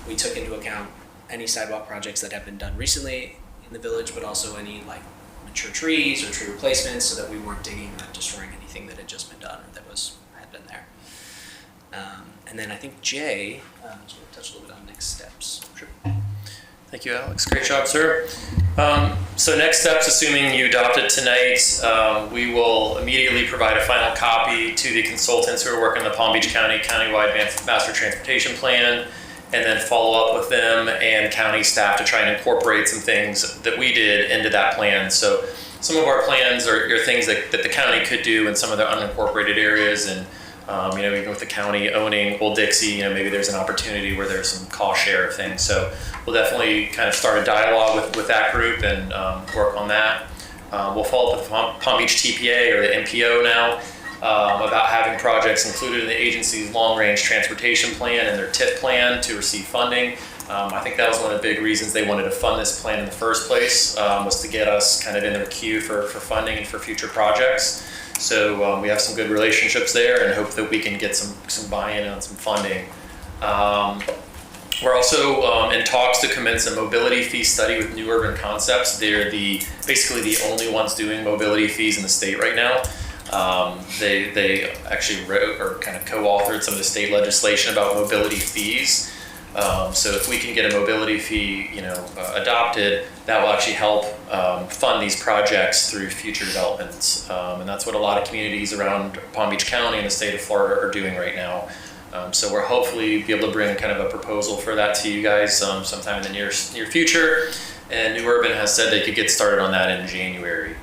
Speaker 19: we took into account any sidewalk projects that have been done recently in the village, but also any like mature trees or tree replacements, so that we weren't digging or destroying anything that had just been done or that had been there. And then I think Jay is going to touch a little bit on next steps. Sure.
Speaker 15: Thank you, Alex. Great job, sir. So next steps, assuming you adopt it tonight, we will immediately provide a final copy to the consultants who are working the Palm Beach County Countywide Master Transportation Plan, and then follow up with them and county staff to try and incorporate some things that we did into that plan. So some of our plans are things that the county could do in some of the unincorporated areas, and even with the county owning Old Dixie, maybe there's an opportunity where there's some cost share of things. So we'll definitely kind of start a dialogue with that group and work on that. We'll follow up with Palm Beach TPA, or the MPO now, about having projects included in the agency's long-range transportation plan and their TIP plan to receive funding. I think that was one of the big reasons they wanted to fund this plan in the first place, was to get us kind of in their queue for funding and for future projects. So we have some good relationships there and hope that we can get some buy-in on some funding. We're also in talks to commence a mobility fee study with New Urban Concepts. They're basically the only ones doing mobility fees in the state right now. They actually wrote or kind of co-authored some of the state legislation about mobility fees. So if we can get a mobility fee, adopted, that will actually help fund these projects through future developments. And that's what a lot of communities around Palm Beach County and the state of Florida are doing right now. So we're hopefully be able to bring kind of a proposal for that to you guys sometime in the near future. And New Urban has said they could get started on that in January.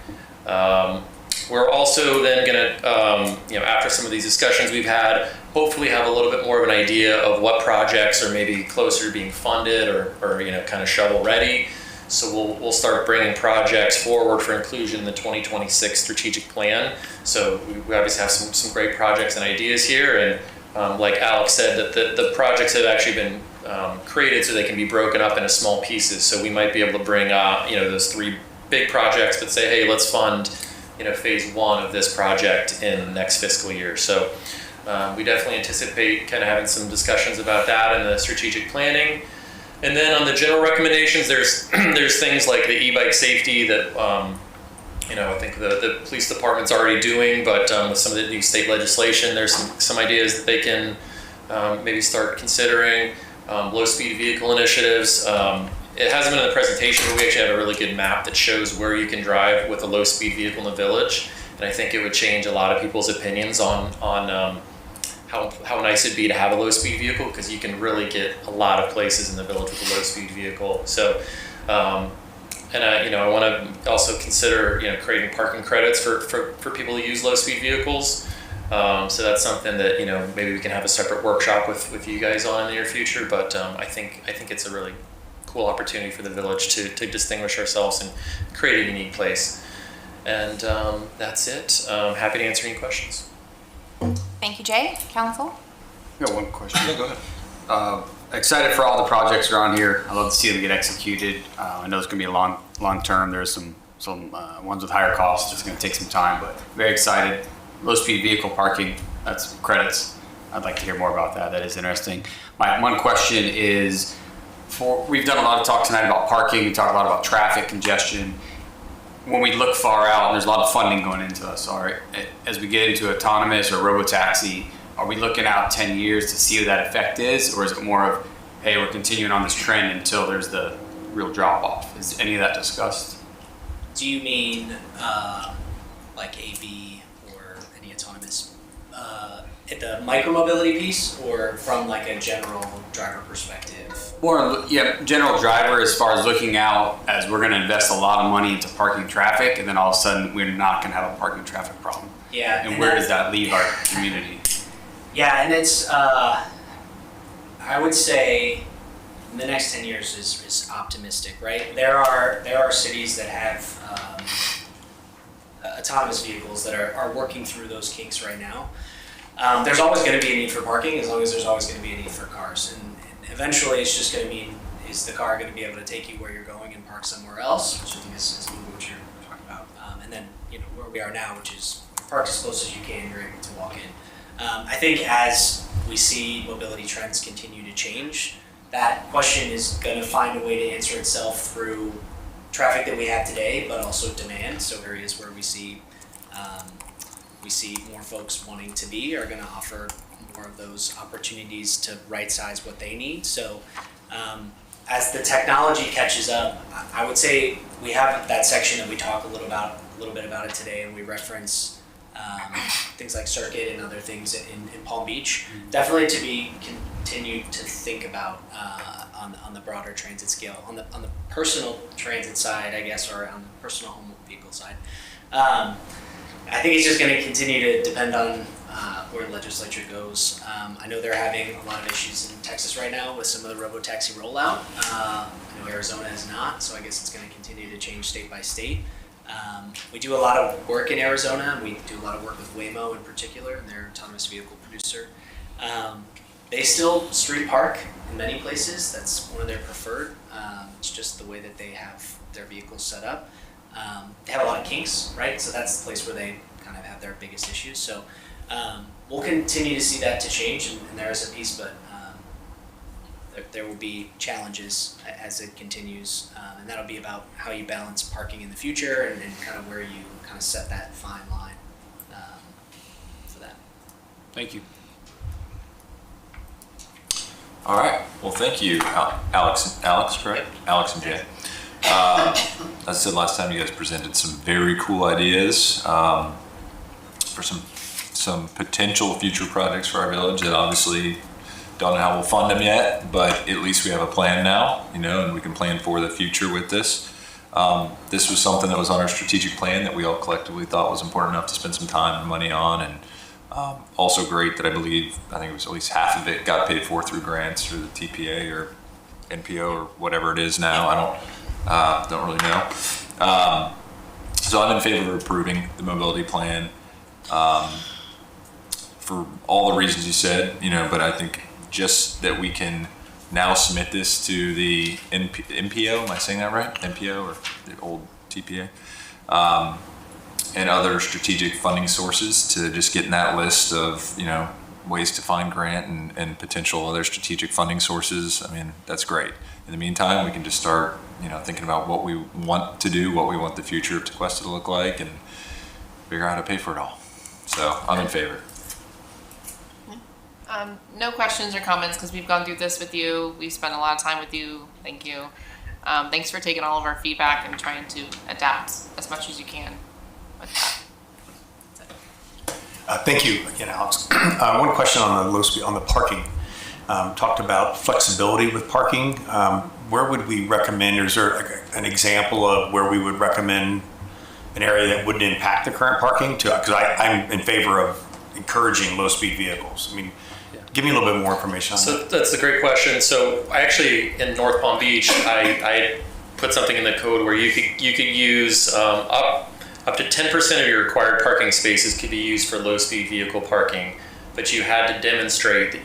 Speaker 15: We're also then going to, after some of these discussions we've had, hopefully have a little bit more of an idea of what projects are maybe closer to being funded or kind of shovel ready. So we'll start bringing projects forward for inclusion in the 2026 strategic plan. So we obviously have some great projects and ideas here, and like Alex said, that the projects have actually been created so they can be broken up into small pieces. So we might be able to bring those 3 big projects, but say, hey, let's fund phase 1 of this project in the next fiscal year. So we definitely anticipate kind of having some discussions about that in the strategic planning. And then on the general recommendations, there's there's things like the e-bike safety that I think the police department's already doing, but with some of the new state legislation, there's some ideas that they can maybe start considering. Low-speed vehicle initiatives. It hasn't been in the presentation, but we actually have a really good map that shows where you can drive with a low-speed vehicle in the village, and I think it would change a lot of people's opinions on how nice it'd be to have a low-speed vehicle, because you can really get a lot of places in the village with a low-speed vehicle. So, I want to also consider creating parking credits for people who use low-speed vehicles. So that's something that maybe we can have a separate workshop with you guys on in the near future. But I think it's a really cool opportunity for the village to distinguish ourselves and create a unique place. And that's it. Happy to answer any questions.
Speaker 3: Thank you, Jay. Council?
Speaker 2: I got one question.
Speaker 11: Yeah, go ahead.
Speaker 2: Excited for all the projects around here. I love to see them get executed. I know it's going to be a long term. There's some ones with higher costs. It's going to take some time, but very excited. Low-speed vehicle parking, that's credits. I'd like to hear more about that. That is interesting. My one question is, we've done a lot of talk tonight about parking. We talk a lot about traffic congestion. When we look far out, and there's a lot of funding going into us, all right, as we get into autonomous or robotaxi, are we looking out 10 years to see what that effect is? Or is it more of, hey, we're continuing on this trend until there's the real drop-off? Is any of that discussed?
Speaker 19: Do you mean like AV or any autonomous, at the micromobility piece, or from like a general driver perspective?
Speaker 2: More, general driver, as far as looking out, as we're going to invest a lot of money into parking traffic, and then all of a sudden we're not going to have a parking traffic problem.
Speaker 19: Yeah.
Speaker 2: And where does that leave our community?
Speaker 19: Yeah, and it's, I would say the next 10 years is optimistic, right? There are cities that have autonomous vehicles that are working through those kinks right now. There's always going to be a need for parking, as long as there's always going to be a need for cars. And eventually it's just going to mean, is the car going to be able to take you where you're going and park somewhere else, which I think is what you're talking about. And then, where we are now, which is park as close as you can, you're able to walk in. I think as we see mobility trends continue to change, that question is going to find a way to answer itself through traffic that we have today, but also demand. So areas where we see more folks wanting to be are going to offer more of those opportunities to right size what they need. So as the technology catches up, I would say we have that section that we talk a little bit about it today, and we reference things like Circuit and other things in Palm Beach. Definitely to be continued to think about on the broader transit scale. On the personal transit side, I guess, or on the personal home vehicle side. I think it's just going to continue to depend on where the legislature goes. I know they're having a lot of issues in Texas right now with some of the robotaxi rollout. I know Arizona is not, so I guess it's going to continue to change state by state. We do a lot of work in Arizona, and we do a lot of work with Waymo in particular, and their autonomous vehicle producer. They still street park in many places. That's one of their preferred. It's just the way that they have their vehicles set up. They have a lot of kinks, right? So that's the place where they kind of have their biggest issues. So we'll continue to see that to change, and there is a piece, but there will be challenges as it continues, and that'll be about how you balance parking in the future and kind of where you kind of set that fine line for that. Thank you.
Speaker 16: All right. Well, thank you, Alex, correct? Alex and Jay. As I said last time, you guys presented some very cool ideas for some potential future projects for our village that obviously don't know how we'll fund them yet, but at least we have a plan now, and we can plan for the future with this. This was something that was on our strategic plan that we all collectively thought was important enough to spend some time and money on, and also great that I think it was at least half of it got paid for through grants through the TPA or NPO or whatever it is now. I don't really know. So I'm in favor of approving the mobility plan for all the reasons you said, but I think just that we can now submit this to the NPO, am I saying that right? NPO or the old TPA, and other strategic funding sources to just get in that list of, ways to find grant and potential other strategic funding sources, I mean, that's great. In the meantime, we can just start, thinking about what we want to do, what we want the future of Tequesta to look like, and figure out how to pay for it all. So I'm in favor.
Speaker 7: No questions or comments because we've gone through this with you. We've spent a lot of time with you. Thank you. Thanks for taking all of our feedback and trying to adapt as much as you can with that.
Speaker 9: Thank you again, Alex. One question on the low speed, on the parking. Talked about flexibility with parking. Where would we recommend, or is there like an example of where we would recommend an area that wouldn't impact the current parking? Because I'm in favor of encouraging low speed vehicles. I mean, give me a little bit more information on that.
Speaker 15: So that's a great question. So I actually, in North Palm Beach, I put something in the code where you could use up to 10% of your required parking spaces could be used for low speed vehicle parking, but you had to demonstrate that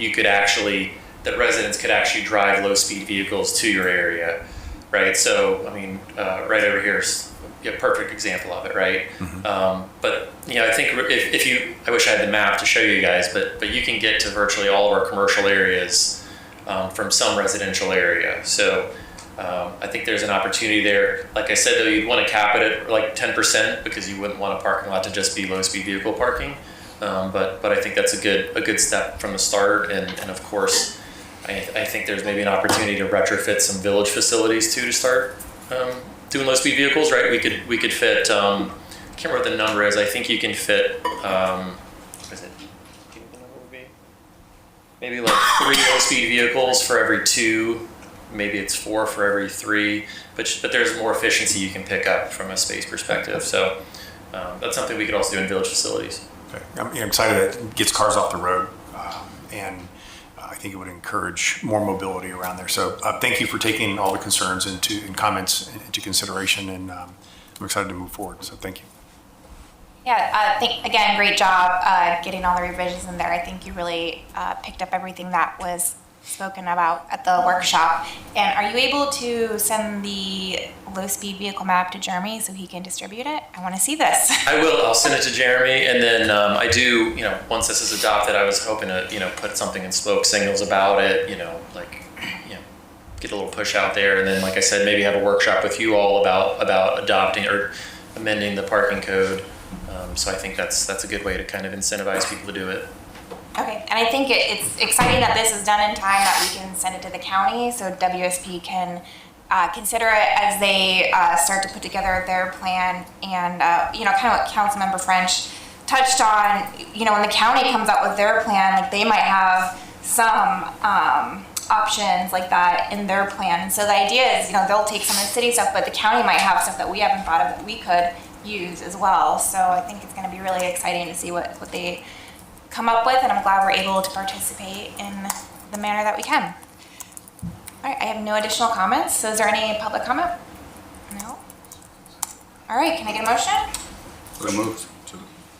Speaker 15: that residents could actually drive low speed vehicles to your area, right? So, I mean, right over here is a perfect example of it, right? Mm-hmm. But I think I wish I had the map to show you guys, but you can get to virtually all of our commercial areas from some residential area. So I think there's an opportunity there. Like I said, though, you'd want to cap it at like 10% because you wouldn't want a parking lot to just be low speed vehicle parking. But I think that's a good step from the start. And of course, I think there's maybe an opportunity to retrofit some village facilities too to start doing low speed vehicles, right? We could fit, I can't remember what the number is. I think you can fit, what is it? Do you know what the number would be? Maybe like 3 low speed vehicles for every 2. Maybe it's 4 for every 3, but there's more efficiency you can pick up from a space perspective. So that's something we could also do in village facilities.
Speaker 9: Okay. I'm excited that it gets cars off the road, and I think it would encourage more mobility around there. So thank you for taking all the concerns and comments into consideration, and I'm excited to move forward. So thank you.
Speaker 3: Yeah, again, great job getting all the revisions in there. I think you really picked up everything that was spoken about at the workshop. And are you able to send the low-speed vehicle map to Jeremy so he can distribute it? I want to see this.
Speaker 15: I will. I'll send it to Jeremy, and then I do. Once this is adopted, I was hoping to put something in smoke signals about it. Get a little push out there, and then, like I said, maybe have a workshop with you all about adopting or amending the parking code. So I think that's a good way to kind of incentivize people to do it.
Speaker 3: Okay, and I think it's exciting that this is done in time that we can send it to the county so WSP can consider it as they start to put together their plan. And kind of what Councilmember French touched on, when the county comes up with their plan, like they might have some options like that in their plan. And so the idea is, they'll take some of the city stuff, but the county might have stuff that we haven't thought of that we could use as well. So I think it's going to be really exciting to see what they come up with, and I'm glad we're able to participate in the manner that we can. All right, I have no additional comments. So is there any public comment? No. All right, can I get a motion?
Speaker 9: So moved.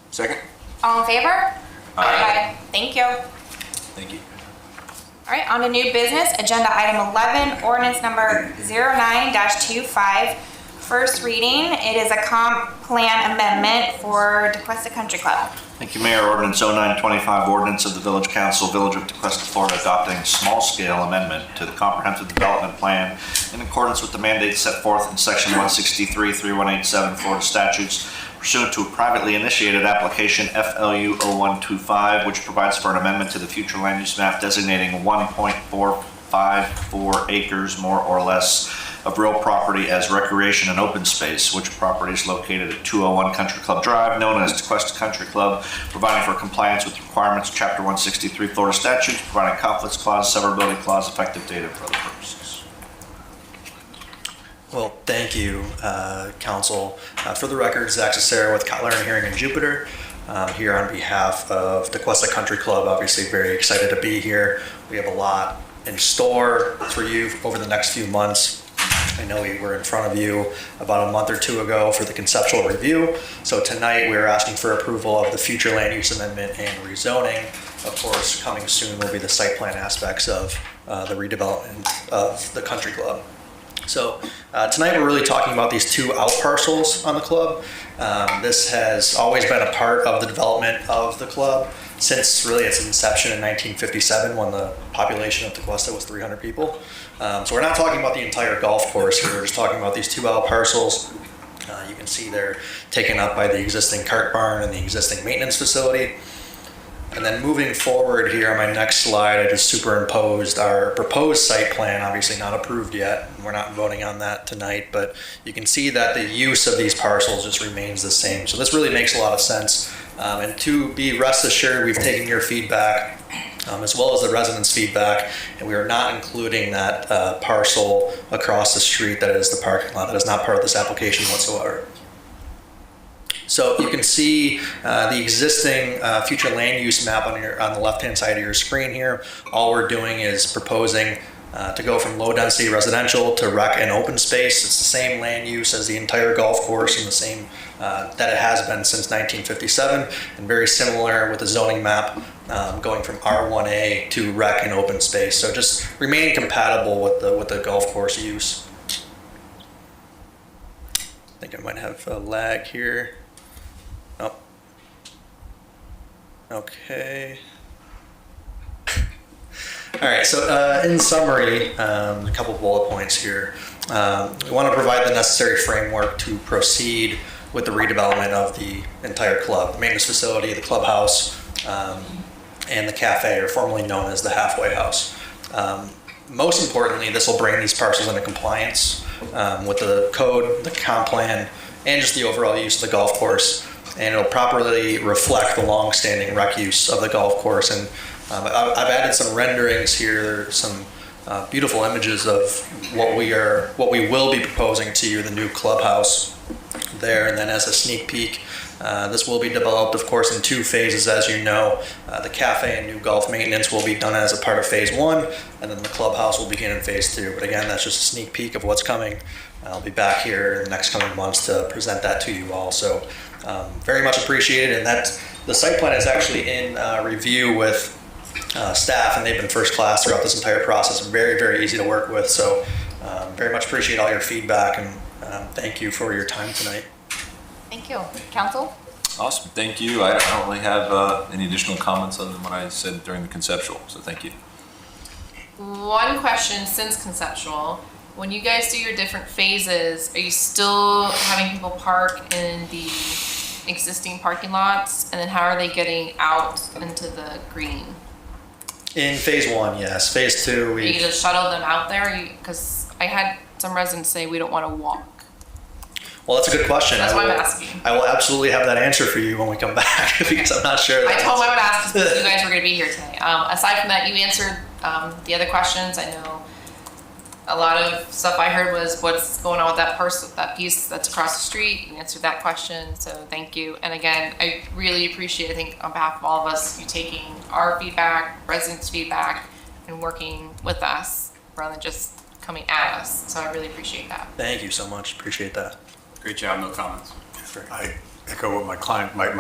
Speaker 9: Second.
Speaker 3: All in favor? Aye. Thank you.
Speaker 9: Thank you.
Speaker 3: All right, on to new business. Agenda item 11, ordinance number 09-25. First reading. It is a comp plan amendment for Tequesta Country Club.
Speaker 10: Thank you, Mayor. Ordinance 0925, ordinance of the Village Council, Village of Tequesta, Florida, adopting a small-scale amendment to the comprehensive development plan in accordance with the mandates set forth in Section 163-3187 Florida statutes pursuant to a privately initiated application FLU 0125, which provides for an amendment to the future land use map designating 1.454 acres, more or less, of real property as recreation and open space, which property is located at 201 Country Club Drive, known as Tequesta Country Club, providing for compliance with requirements of Chapter 163 Florida statutes, providing conflicts clause, severability clause, effective date, and for other purposes.
Speaker 20: Well, thank you, Council. For the record, Zach Cicero with Cutler and Herring and Jupiter, here on behalf of Tequesta Country Club. Obviously, very excited to be here. We have a lot in store for you over the next few months. I know we were in front of you about a month or two ago for the conceptual review. So tonight we're asking for approval of the future land use amendment and rezoning. Of course, coming soon will be the site plan aspects of the redevelopment of the country club. So tonight we're really talking about these 2 out parcels on the club. This has always been a part of the development of the club since really its inception in 1957 when the population of Tequesta was 300 people. So we're not talking about the entire golf course here, we're just talking about these 2 out parcels. You can see they're taken up by the existing cart barn and the existing maintenance facility. And then moving forward here on my next slide, I just superimposed our proposed site plan, obviously not approved yet. We're not voting on that tonight, but you can see that the use of these parcels just remains the same. So this really makes a lot of sense. And to be rest assured, we've taken your feedback as well as the residents' feedback, and we are not including that parcel across the street that is the parking lot. That is not part of this application whatsoever. So you can see the existing future land use map on the left-hand side of your screen here. All we're doing is proposing to go from low-density residential to rec and open space. It's the same land use as the entire golf course and the same that it has been since 1957, and very similar with the zoning map going from R1A to rec and open space. So just remaining compatible with the golf course use. I think I might have a lag here. Oh. Okay. All right, so in summary, a couple bullet points here. We want to provide the necessary framework to proceed with the redevelopment of the entire club, the maintenance facility, the clubhouse, and the cafe, or formerly known as the halfway house. Most importantly, this will bring these parcels into compliance with the code, the comp plan, and just the overall use of the golf course. And it'll properly reflect the long-standing rec use of the golf course. And I've added some renderings here, some beautiful images of what we will be proposing to you, the new clubhouse there. And then as a sneak peek, this will be developed, of course, in 2 phases, as you know. The cafe and new golf maintenance will be done as a part of phase 1, and then the clubhouse will begin in phase 2. But again, that's just a sneak peek of what's coming. I'll be back here in the next coming months to present that to you all. So very much appreciated. And the site plan is actually in review with staff, and they've been first class throughout this entire process. Very, very easy to work with. So very much appreciate all your feedback, and thank you for your time tonight.
Speaker 3: Thank you. Council?
Speaker 16: Awesome, thank you. I don't really have any additional comments other than what I said during the conceptual, so thank you.
Speaker 7: One question since conceptual. When you guys do your different phases, are you still having people park in the existing parking lots? And then how are they getting out into the green?
Speaker 20: In phase 1, yes. Phase 2,
Speaker 7: Are you just shuttle them out there? Because I had some residents say we don't want to walk.
Speaker 20: Well, that's a good question.
Speaker 7: That's why I'm asking.
Speaker 20: I will absolutely have that answer for you when we come back, because I'm not sure.
Speaker 7: I told them I would ask because you guys were going to be here today. Aside from that, you answered the other questions. I know a lot of stuff I heard was what's going on with that piece that's across the street. You answered that question, so thank you. And again, I really appreciate, I think on behalf of all of us, you taking our feedback, residents' feedback, and working with us rather than just coming at us. So I really appreciate that.
Speaker 20: Thank you so much. Appreciate that.
Speaker 2: Great job, no comments.
Speaker 9: I echo what my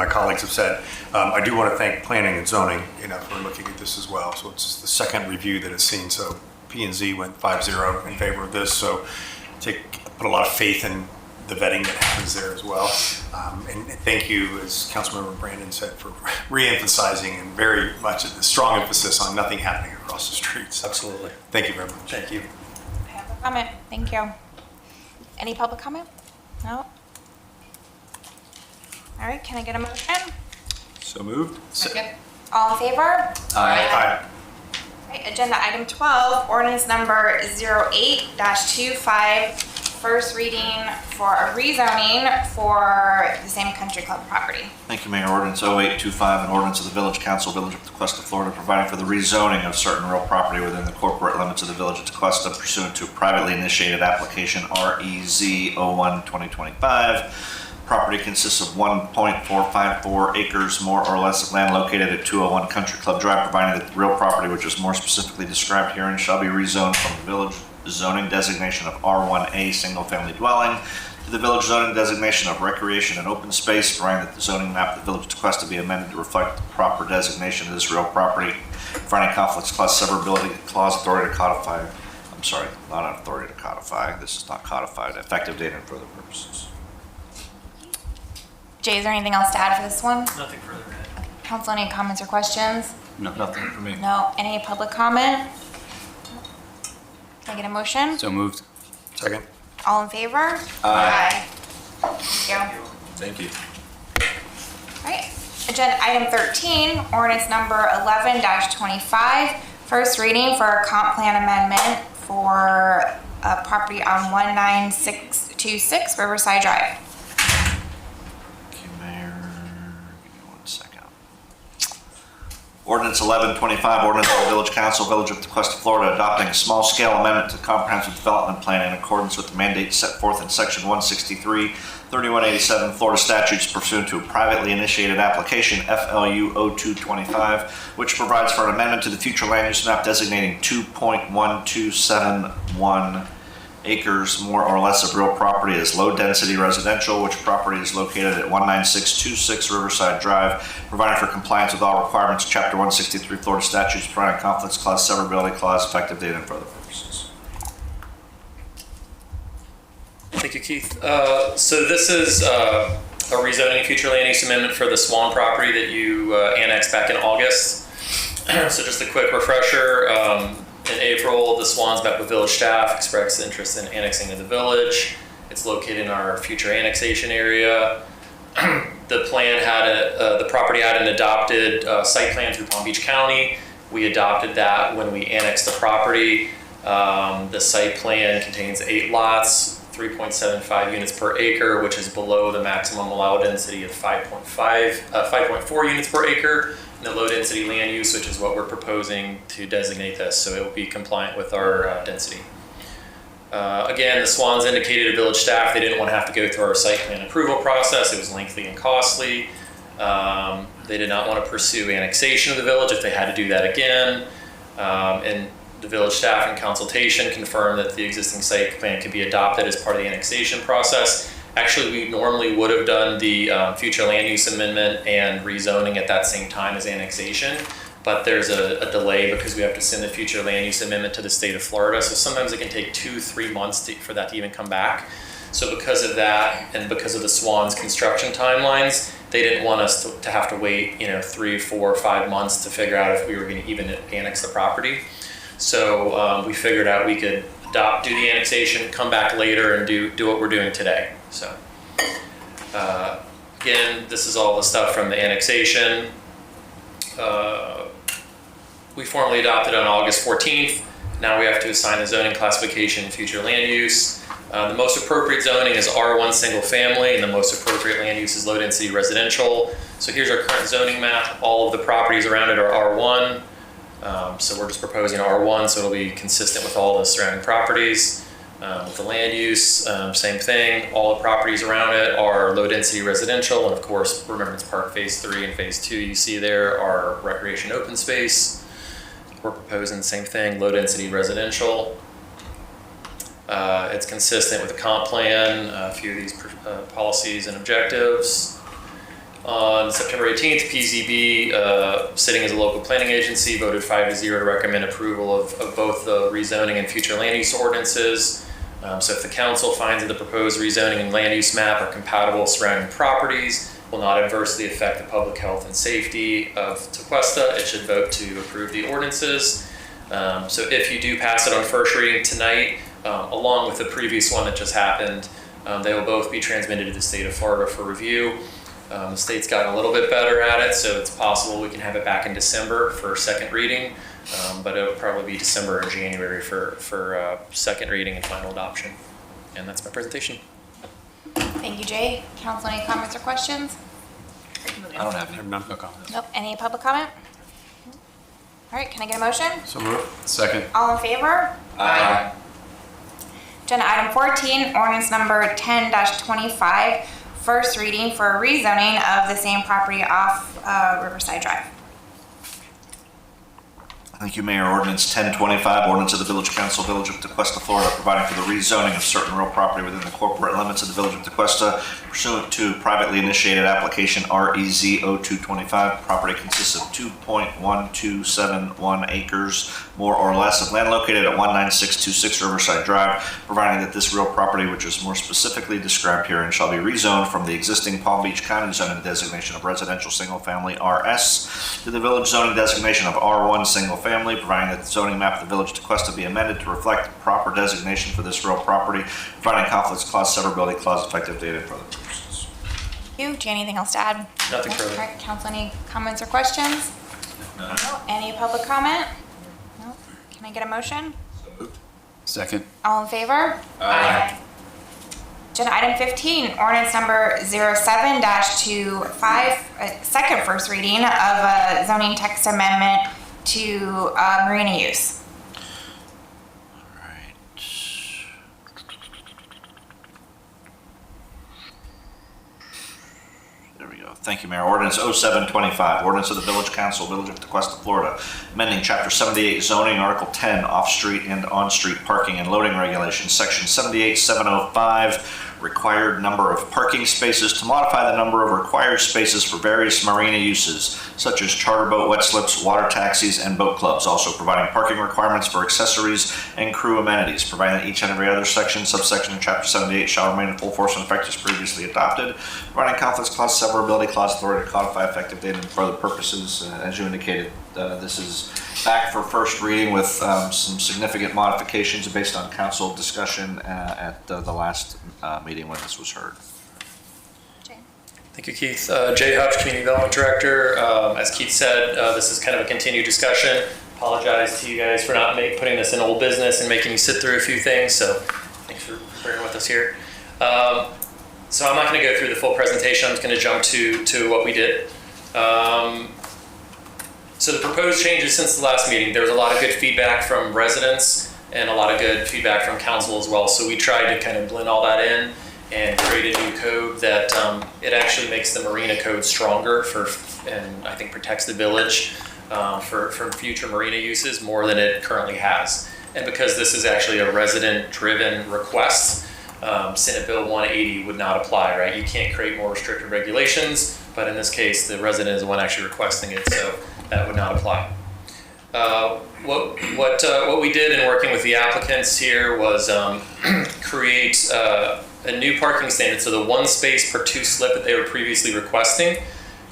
Speaker 9: colleagues have said. I do want to thank planning and zoning, for looking at this as well. So it's the second review that it's seen. So P&Z went 5-0 in favor of this. So put a lot of faith in the vetting that happens there as well. And thank you, as Councilmember Brandon said, for re-emphasizing and very much a strong emphasis on nothing happening across the streets.
Speaker 20: Absolutely.
Speaker 9: Thank you very much.
Speaker 20: Thank you.
Speaker 3: Public comment. Thank you. Any public comment? No? All right, can I get a motion?
Speaker 16: So moved.
Speaker 7: Second.
Speaker 3: All in favor?
Speaker 9: Aye.
Speaker 3: All right, agenda item 12, ordinance number 08-25, first reading for a rezoning for the same country club property.
Speaker 10: Thank you, Mayor. Ordinance 0825, an ordinance of the Village Council, Village of Tequesta, Florida, providing for the rezoning of certain real property within the corporate limits of the Village of Tequesta pursuant to a privately initiated application REZ 01-2025. Property consists of 1.454 acres, more or less, of land located at 201 Country Club Drive, providing that the real property, which is more specifically described herein, shall be rezoned from the village zoning designation of R1A single-family dwelling to the village zoning designation of recreation and open space, providing that the zoning map of the Village of Tequesta be amended to reflect the proper designation of this real property. For any conflicts, clause severability, clause authority to codify I'm sorry, not an authority to codify. This is not codified. Effective date and further purposes.
Speaker 3: Jay, is there anything else to add for this one?
Speaker 15: Nothing further.
Speaker 3: Council, any comments or questions?
Speaker 2: No, nothing for me.
Speaker 3: No. Any public comment? Can I get a motion?
Speaker 2: So moved.
Speaker 9: Second.
Speaker 3: All in favor?
Speaker 2: Aye.
Speaker 3: Thank you.
Speaker 16: Thank you.
Speaker 3: All right. Agenda item 13, ordinance number 11-25, first reading for a comp plan amendment for a property on 19626 Riverside Drive.
Speaker 10: Thank you, Mayor. Give me 1 second. Ordinance 1125, ordinance of the Village Council, Village of Tequesta, Florida, adopting a small-scale amendment to the comprehensive development plan in accordance with the mandate set forth in section 163, 3187 Florida statutes pursuant to a privately initiated application, FLU 0225, which provides for an amendment to the future land use map designating 2.1271 acres more or less of real property as low-density residential, which property is located at 19626 Riverside Drive, providing for compliance with all requirements of Chapter 163 Florida statutes, providing conflicts clause, severability clause, effective date, and further purposes.
Speaker 15: Thank you, Keith. So this is a rezoning future land use amendment for the Swan property that you annexed back in August. So just a quick refresher. In April, the Swans met with village staff, expressed interest in annexing to the village. It's located in our future annexation area. The plan had the property had an adopted site plan through Palm Beach County. We adopted that when we annexed the property. The site plan contains 8 lots, 3.75 units per acre, which is below the maximum allowed density of 5.4 units per acre. And the low density land use, which is what we're proposing to designate this, so it will be compliant with our density. Again, the Swans indicated to village staff they didn't want to have to go through our site plan approval process. It was lengthy and costly. They did not want to pursue annexation of the village if they had to do that again. And the village staff in consultation confirmed that the existing site plan could be adopted as part of the annexation process. Actually, we normally would have done the future land use amendment and rezoning at that same time as annexation, but there's a delay because we have to send the future land use amendment to the state of Florida. So sometimes it can take 2-3 months for that to even come back. So because of that and because of the Swans construction timelines, they didn't want us to have to wait 3, 4, 5 months to figure out if we were going to even annex the property. So we figured out we could do the annexation, come back later and do what we're doing today. So again, this is all the stuff from the annexation. We formally adopted on August 14th. Now we have to assign the zoning classification and future land use. The most appropriate zoning is R1 single family, and the most appropriate land use is low density residential. So here's our current zoning map. All of the properties around it are R1. So we're just proposing R1, so it'll be consistent with all the surrounding properties. With the land use, same thing. All the properties around it are low density residential, and of course, Remembrance Park Phase 3 and Phase 2 you see there are recreation open space. We're proposing the same thing, low density residential. It's consistent with the comp plan, a few of these policies and objectives. On September 18th, PZB, sitting as a local planning agency, voted 5-0 to recommend approval of both the rezoning and future land use ordinances. So if the council finds that the proposed rezoning and land use map are compatible with surrounding properties, will not adversely affect the public health and safety of Tequesta, it should vote to approve the ordinances. So if you do pass it on first reading tonight, along with the previous one that just happened, they will both be transmitted to the state of Florida for review. The state's gotten a little bit better at it, so it's possible we can have it back in December for second reading, but it'll probably be December or January for second reading and final adoption. And that's my presentation.
Speaker 3: Thank you, Jay. Council, any comments or questions?
Speaker 16: I don't have any.
Speaker 9: No comment.
Speaker 3: Nope. Any public comment? All right, can I get a motion?
Speaker 9: So moved.
Speaker 2: Second.
Speaker 3: All in favor?
Speaker 16: Aye.
Speaker 3: Agenda item 14, ordinance number 10-25, first reading for rezoning of the same property off Riverside Drive.
Speaker 10: Thank you, Mayor. Ordinance 1025, ordinance of the Village Council, Village of Tequesta, Florida, providing for the rezoning of certain real property within the corporate limits of the Village of Tequesta pursuant to privately initiated application REZ 0225. Property consists of 2.1271 acres, more or less, of land located at 19626 Riverside Drive, providing that this real property, which is more specifically described herein, shall be rezoned from the existing Palm Beach County zoning designation of residential single-family RS to the village zoning designation of R1 single-family, providing that the zoning map of the Village of Tequesta be amended to reflect the proper designation for this real property, providing conflicts clause, severability clause, effective date, and for other purposes.
Speaker 3: Thank you. Do you have anything else to add?
Speaker 15: Nothing further.
Speaker 3: All right, council, any comments or questions? No. Any public comment? No. Can I get a motion?
Speaker 2: Second.
Speaker 3: All in favor? Aye. Agenda item 15, ordinance number 07-25, second first reading of a zoning text amendment to marina use.
Speaker 10: There we go. Thank you, Mayor. Ordinance 0725, ordinance of the Village Council, Village of Tequesta, Florida, amending Chapter 78 zoning, Article 10, off-street and on-street parking and loading regulations, Section 78705, required number of parking spaces to modify the number of required spaces for various marina uses, such as charter boat, wet slips, water taxis, and boat clubs. Also providing parking requirements for accessories and crew amenities, providing that each and every other section, subsection of Chapter 78 shall remain in full force and effect as previously adopted, providing conflicts clause, severability clause, authority to codify effective date and for other purposes. As you indicated, this is back for first reading with some significant modifications based on council discussion at the last meeting when this was heard.
Speaker 15: Thank you, Keith. Jay Huff, Community Development Director. As Keith said, this is kind of a continued discussion. Apologize to you guys for not putting this in old business and making you sit through a few things, so thanks for bearing with us here. So I'm not going to go through the full presentation. I'm just going to jump to what we did. So the proposed changes since the last meeting, there was a lot of good feedback from residents and a lot of good feedback from council as well. So we tried to kind of blend all that in and create a new code that it actually makes the marina code stronger and I think protects the village for future marina uses more than it currently has. And because this is actually a resident-driven request, Senate Bill 180 would not apply, right? You can't create more restrictive regulations, but in this case, the resident is the one actually requesting it, so that would not apply. What we did in working with the applicants here was create a new parking standard. So the 1 space per 2 slip that they were previously requesting,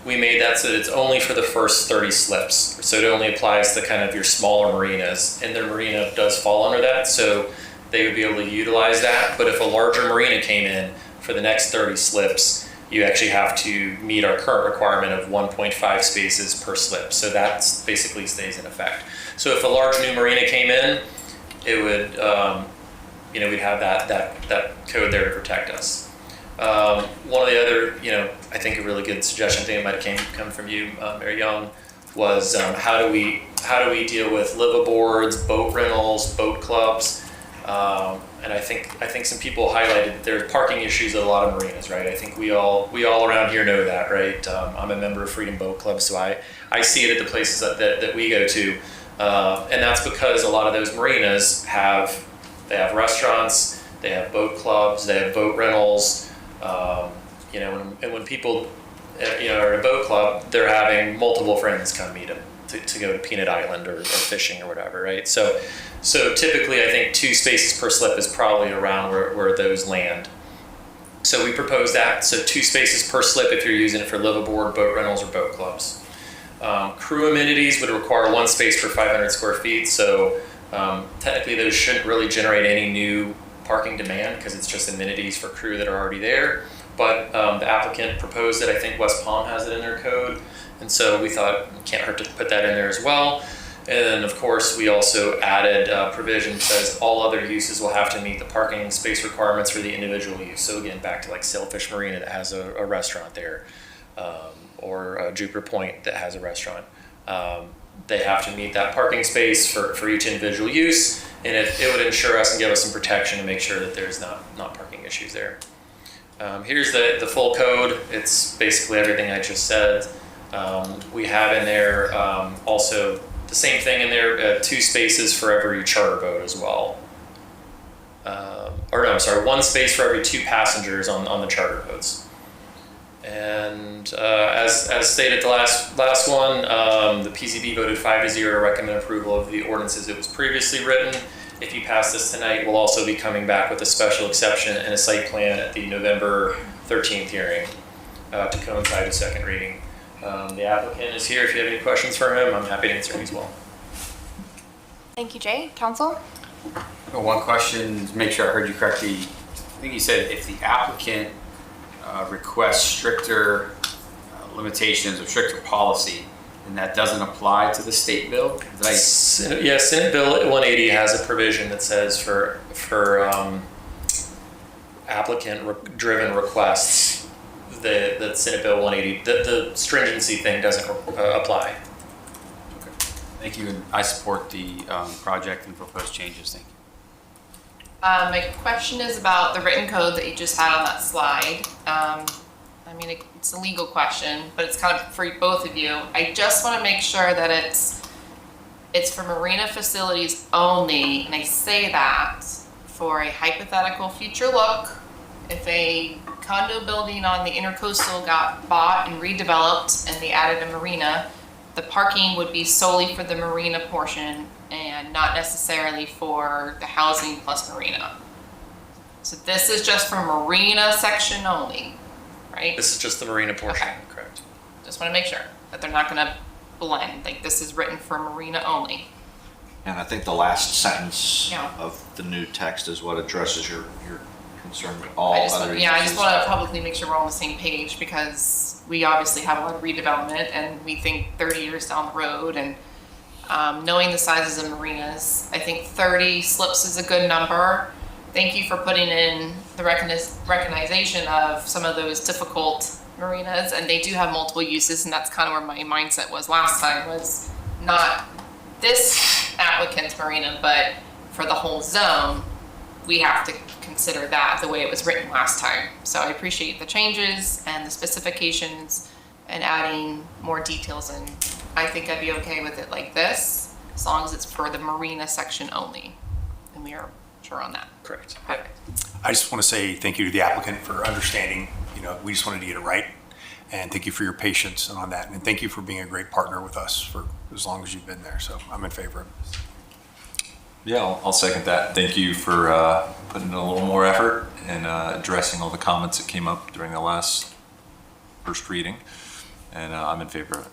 Speaker 15: we made that so that it's only for the first 30 slips. So it only applies to kind of your smaller marinas, and their marina does fall under that. So they would be able to utilize that. But if a larger marina came in for the next 30 slips, you actually have to meet our current requirement of 1.5 spaces per slip. So that basically stays in effect. So if a large new marina came in, it would, we'd have that code there to protect us. One of the other, I think a really good suggestion, I think it might have come from you, Mayor Young, was how do we deal with liveaboards, boat rentals, boat clubs, and I think some people highlighted there's parking issues at a lot of marinas, right? I think we all around here know that, right? I'm a member of Freedom Boat Club, so I see it at the places that we go to, and that's because a lot of those marinas have restaurants, they have boat clubs, they have boat rentals, and when people are at a boat club, they're having multiple friends come meet them to go to Peanut Island or fishing or whatever, right? So typically, I think 2 spaces per slip is probably around where those land. So we propose that. So 2 spaces per slip if you're using it for liveaboard, boat rentals, or boat clubs. Crew amenities would require 1 space per 500 square feet. So technically, those shouldn't really generate any new parking demand because it's just amenities for crew that are already there. But the applicant proposed it. I think West Palm has it in their code. And so we thought it can't hurt to put that in there as well. And then, of course, we also added a provision that says all other uses will have to meet the parking space requirements for the individual use. So again, back to like Sailfish Marina that has a restaurant there, or Jupiter Point that has a restaurant. They have to meet that parking space for each individual use, and it would ensure us and give us some protection to make sure that there's not parking issues there. Here's the full code. It's basically everything I just said. We have in there also the same thing in there, 2 spaces for every charter boat as well. Or no, I'm sorry, 1 space for every 2 passengers on the charter boats. And as stated the last one, the PZB voted 5-0 to recommend approval of the ordinance as it was previously written. If you pass this tonight, we'll also be coming back with a special exception and a site plan at the November 13th hearing to coincide with second reading. The applicant is here. If you have any questions for him, I'm happy to answer them as well.
Speaker 3: Thank you, Jay. Council?
Speaker 2: One question, to make sure I heard you correctly. I think you said if the applicant requests stricter limitations or stricter policy, then that doesn't apply to the state bill?
Speaker 15: Yeah, Senate Bill 180 has a provision that says for applicant-driven requests, the Senate Bill 180, the stringency thing doesn't apply.
Speaker 2: Okay. Thank you, and I support the project and proposed changes. Thank you.
Speaker 7: My question is about the written code that you just had on that slide. I mean, it's a legal question, but it's kind of for both of you. I just want to make sure that it's for marina facilities only, and I say that for a hypothetical future look. If a condo building on the intercoastal got bought and redeveloped and they added a marina, the parking would be solely for the marina portion and not necessarily for the housing plus marina. So this is just for marina section only, right?
Speaker 15: This is just the marina portion,
Speaker 7: Okay.
Speaker 15: correct?
Speaker 7: Just want to make sure that they're not going to blend. Like, this is written for marina only.
Speaker 10: And I think the last sentence
Speaker 7: Yeah.
Speaker 10: of the new text is what addresses your concern with all
Speaker 7: I just
Speaker 10: other
Speaker 7: want to
Speaker 10: uses.
Speaker 7: publicly make sure we're on the same page, because we obviously have a lot of redevelopment and we think 30 years down the road, and knowing the sizes of marinas, I think 30 slips is a good number. Thank you for putting in the recognition of some of those difficult marinas, and they do have multiple uses, and that's kind of where my mindset was last time, was not this applicant's marina, but for the whole zone, we have to consider that the way it was written last time. So I appreciate the changes and the specifications and adding more details in. I think I'd be okay with it like this, as long as it's for the marina section only. And we are sure on that.
Speaker 15: Correct.
Speaker 7: Perfect.
Speaker 9: I just want to say thank you to the applicant for understanding, we just wanted to get it right. And thank you for your patience on that. And thank you for being a great partner with us for as long as you've been there. So I'm in favor of this.
Speaker 16: Yeah, I'll second that. Thank you for putting in a little more effort and addressing all the comments that came up during the first reading. And I'm in favor of it.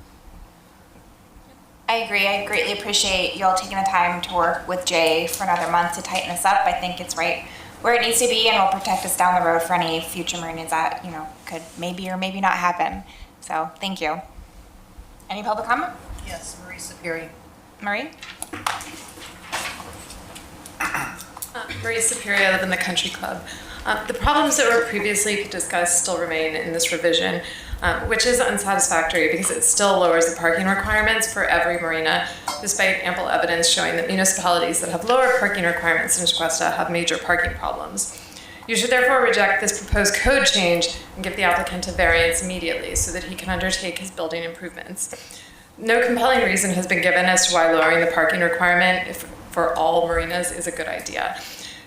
Speaker 3: I agree. I greatly appreciate y'all taking the time to work with Jay for another month to tighten this up. I think it's right where it needs to be, and will protect us down the road for any future marinas that, could maybe or maybe not happen. So thank you. Any public comment?
Speaker 14: Yes, Marie Superi.
Speaker 3: Marie?
Speaker 21: Maria Superior, I live in the Country Club. The problems that were previously discussed still remain in this revision, which is unsatisfactory because it still lowers the parking requirements for every marina, despite ample evidence showing that municipalities that have lower parking requirements in Tequesta have major parking problems. You should therefore reject this proposed code change and give the applicant a variance immediately so that he can undertake his building improvements. No compelling reason has been given as to why lowering the parking requirement for all marinas is a good idea,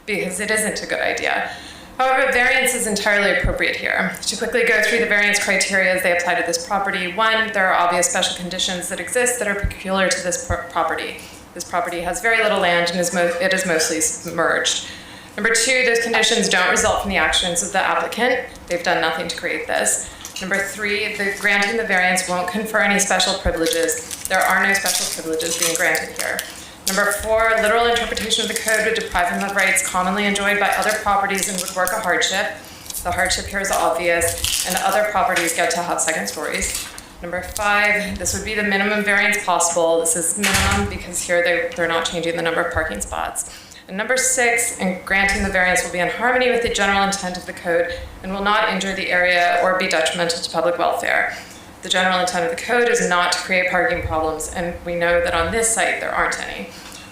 Speaker 21: because it isn't a good idea. However, variance is entirely appropriate here. To quickly go through the variance criteria as they apply to this property: 1, there are obvious special conditions that exist that are peculiar to this property. This property has very little land and it is mostly submerged. Number 2, those conditions don't result from the actions of the applicant. They've done nothing to create this. Number 3, granting the variance won't confer any special privileges. There are no special privileges being granted here. Number 4, literal interpretation of the code would deprive him of rights commonly enjoyed by other properties and would work a hardship. The hardship here is obvious, and other properties get to have second stories. Number 5, this would be the minimum variance possible. This is minimum because here they're not changing the number of parking spots. And number 6, and granting the variance will be in harmony with the general intent of the code and will not injure the area or be detrimental to public welfare. The general intent of the code is not to create parking problems, and we know that on this site there aren't any.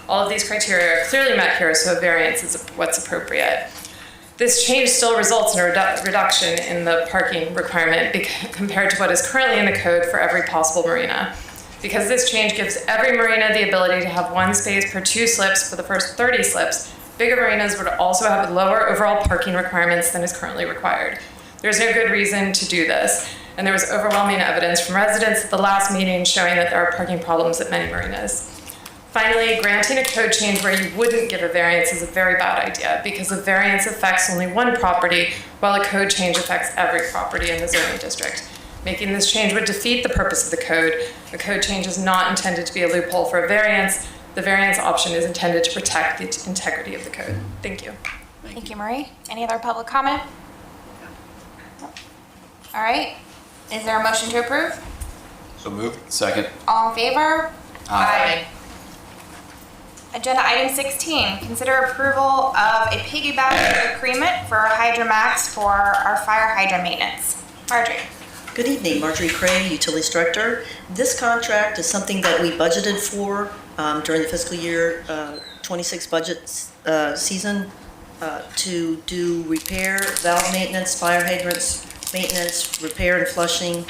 Speaker 21: All of these criteria are clearly met here, so a variance is what's appropriate. This change still results in a reduction in the parking requirement compared to what is currently in the code for every possible marina. Because this change gives every marina the ability to have one space per 2 slips for the first 30 slips, bigger marinas would also have lower overall parking requirements than is currently required. There's no good reason to do this, and there was overwhelming evidence from residents at the last meeting showing that there are parking problems at many marinas. Finally, granting a code change where you wouldn't give a variance is a very bad idea because a variance affects only one property while a code change affects every property in the zoning district. Making this change would defeat the purpose of the code. A code change is not intended to be a loophole for a variance. The variance option is intended to protect the integrity of the code. Thank you.
Speaker 3: Thank you, Marie. Any other public comment? All right. Is there a motion to approve?
Speaker 2: So moved. Second.
Speaker 3: All in favor?
Speaker 2: Aye.
Speaker 3: Agenda item 16, consider approval of a piggyback agreement for Hydromax for our fire hydrant maintenance. Marjorie.
Speaker 14: Good evening, Marjorie Cray, Utilities Director. This contract is something that we budgeted for during the fiscal year 26 budget season to do repair, valve maintenance, fire hydrants maintenance, repair and flushing,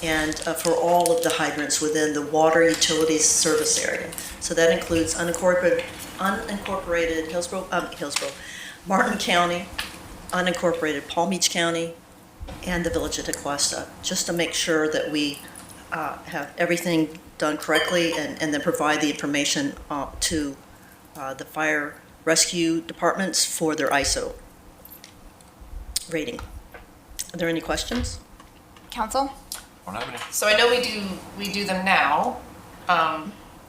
Speaker 14: and for all of the hydrants within the water utilities service area. So that includes unincorporated Hillsborough, Martin County, unincorporated Palm Beach County, and the Village of Tequesta, just to make sure that we have everything done correctly and then provide the information to the fire rescue departments for their ISO rating. Are there any questions?
Speaker 3: Council?
Speaker 7: So I know we do them now.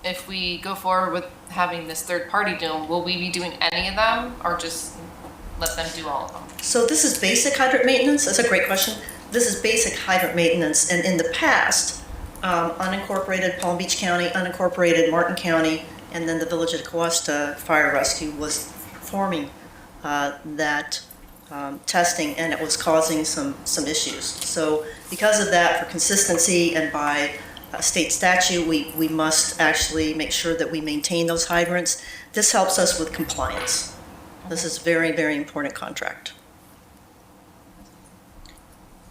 Speaker 7: If we go forward with having this third party do them, will we be doing any of them or just let them do all of them?
Speaker 14: So this is basic hydrant maintenance. That's a great question. This is basic hydrant maintenance. And in the past, unincorporated Palm Beach County, unincorporated Martin County, and then the Village of Tequesta Fire Rescue was performing that testing, and it was causing some issues. So because of that, for consistency and by state statute, we must actually make sure that we maintain those hydrants. This helps us with compliance. This is a very, very important contract.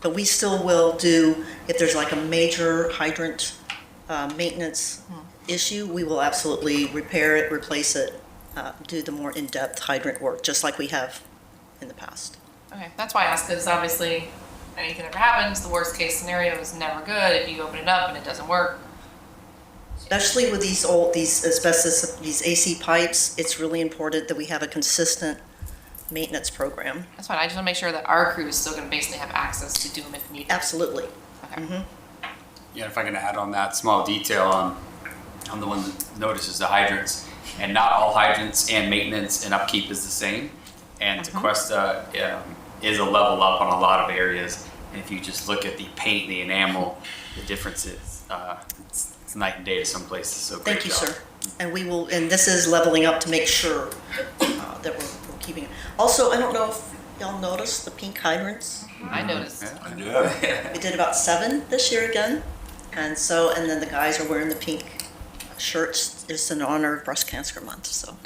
Speaker 14: But we still will do, if there's like a major hydrant maintenance issue, we will absolutely repair it, replace it, do the more in-depth hydrant work, just like we have in the past.
Speaker 7: Okay, that's why I asked, because obviously anything ever happens, the worst case scenario is never good if you open it up and it doesn't work.
Speaker 14: Especially with these asbestos, these AC pipes, it's really important that we have a consistent maintenance program.
Speaker 7: That's fine, I just want to make sure that our crew is still going to basically have access to do them if needed.
Speaker 14: Absolutely.
Speaker 7: Okay.
Speaker 2: Yeah, if I can add on that small detail on the one that notices the hydrants, and not all hydrants and maintenance and upkeep is the same. And Tequesta is a level up on a lot of areas. And if you just look at the paint, the enamel, the differences, it's night and day to some places. So
Speaker 14: Thank you, sir. And we will, and this is leveling up to make sure that we're keeping it. Also, I don't know if y'all noticed the pink hydrants.
Speaker 7: I noticed.
Speaker 2: Yeah.
Speaker 14: We did about 7 this year again. And then the guys are wearing the pink shirts. It's in honor of Breast Cancer Month, so.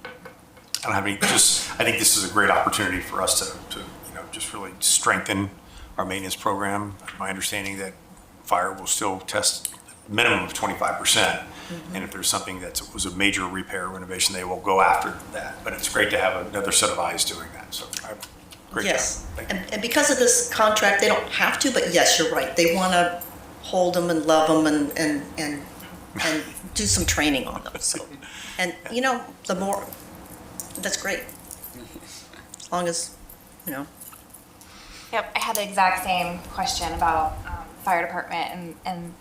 Speaker 9: I don't have any, I think this is a great opportunity for us to just really strengthen our maintenance program. My understanding that fire will still test a minimum of 25%. And if there's something that was a major repair or renovation, they will go after that. But it's great to have another set of eyes doing that. So great
Speaker 14: Yes.
Speaker 9: job. Thank you.
Speaker 14: And because of this contract, they don't have to, but yes, you're right. They want to hold them and love them and do some training on them. So, and the more, that's great. As long as,
Speaker 3: Yep, I had the exact same question about fire department and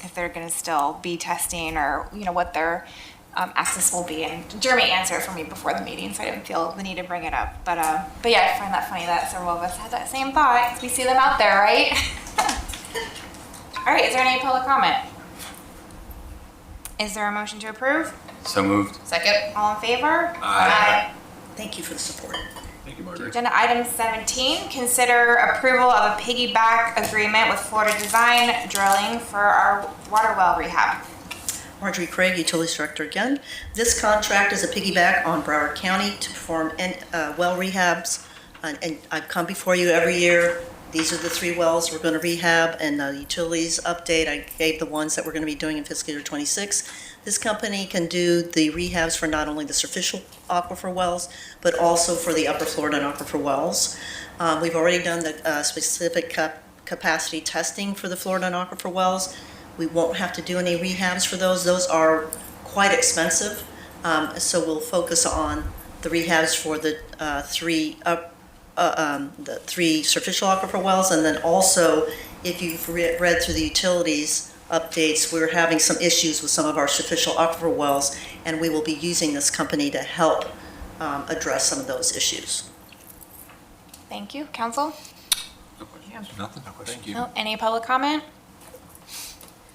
Speaker 3: if they're going to still be testing or what their access will be. And Jeremy answered for me before the meeting, so I didn't feel the need to bring it up. But yeah, I find that funny that several of us had that same thought 'cause we see them out there, right? All right, is there any public comment? Is there a motion to approve?
Speaker 2: So moved.
Speaker 7: Second.
Speaker 3: All in favor?
Speaker 2: Aye.
Speaker 14: Thank you for the support.
Speaker 2: Thank you, Marjorie.
Speaker 3: Agenda item 17, consider approval of a piggyback agreement with Florida Design Drilling for our water well rehab.
Speaker 14: Marjorie Craig, Utilities Director again. This contract is a piggyback on Broward County to perform well rehabs. And I've come before you every year These are the 3 wells we're going to rehab, and the utilities update, I gave the ones that we're going to be doing in fiscal year 26. This company can do the rehabs for not only the superficial aquifer wells, but also for the upper Florida and aquifer wells. We've already done the specific capacity testing for the Florida and aquifer wells. We won't have to do any rehabs for those. Those are quite expensive, so we'll focus on the rehabs for the 3 superficial aquifer wells, and then also, if you've read through the utilities updates, we're having some issues with some of our superficial aquifer wells, and we will be using this company to help address some of those issues.
Speaker 3: Thank you. Council?
Speaker 16: Nothing. Thank you.
Speaker 3: No, any public comment?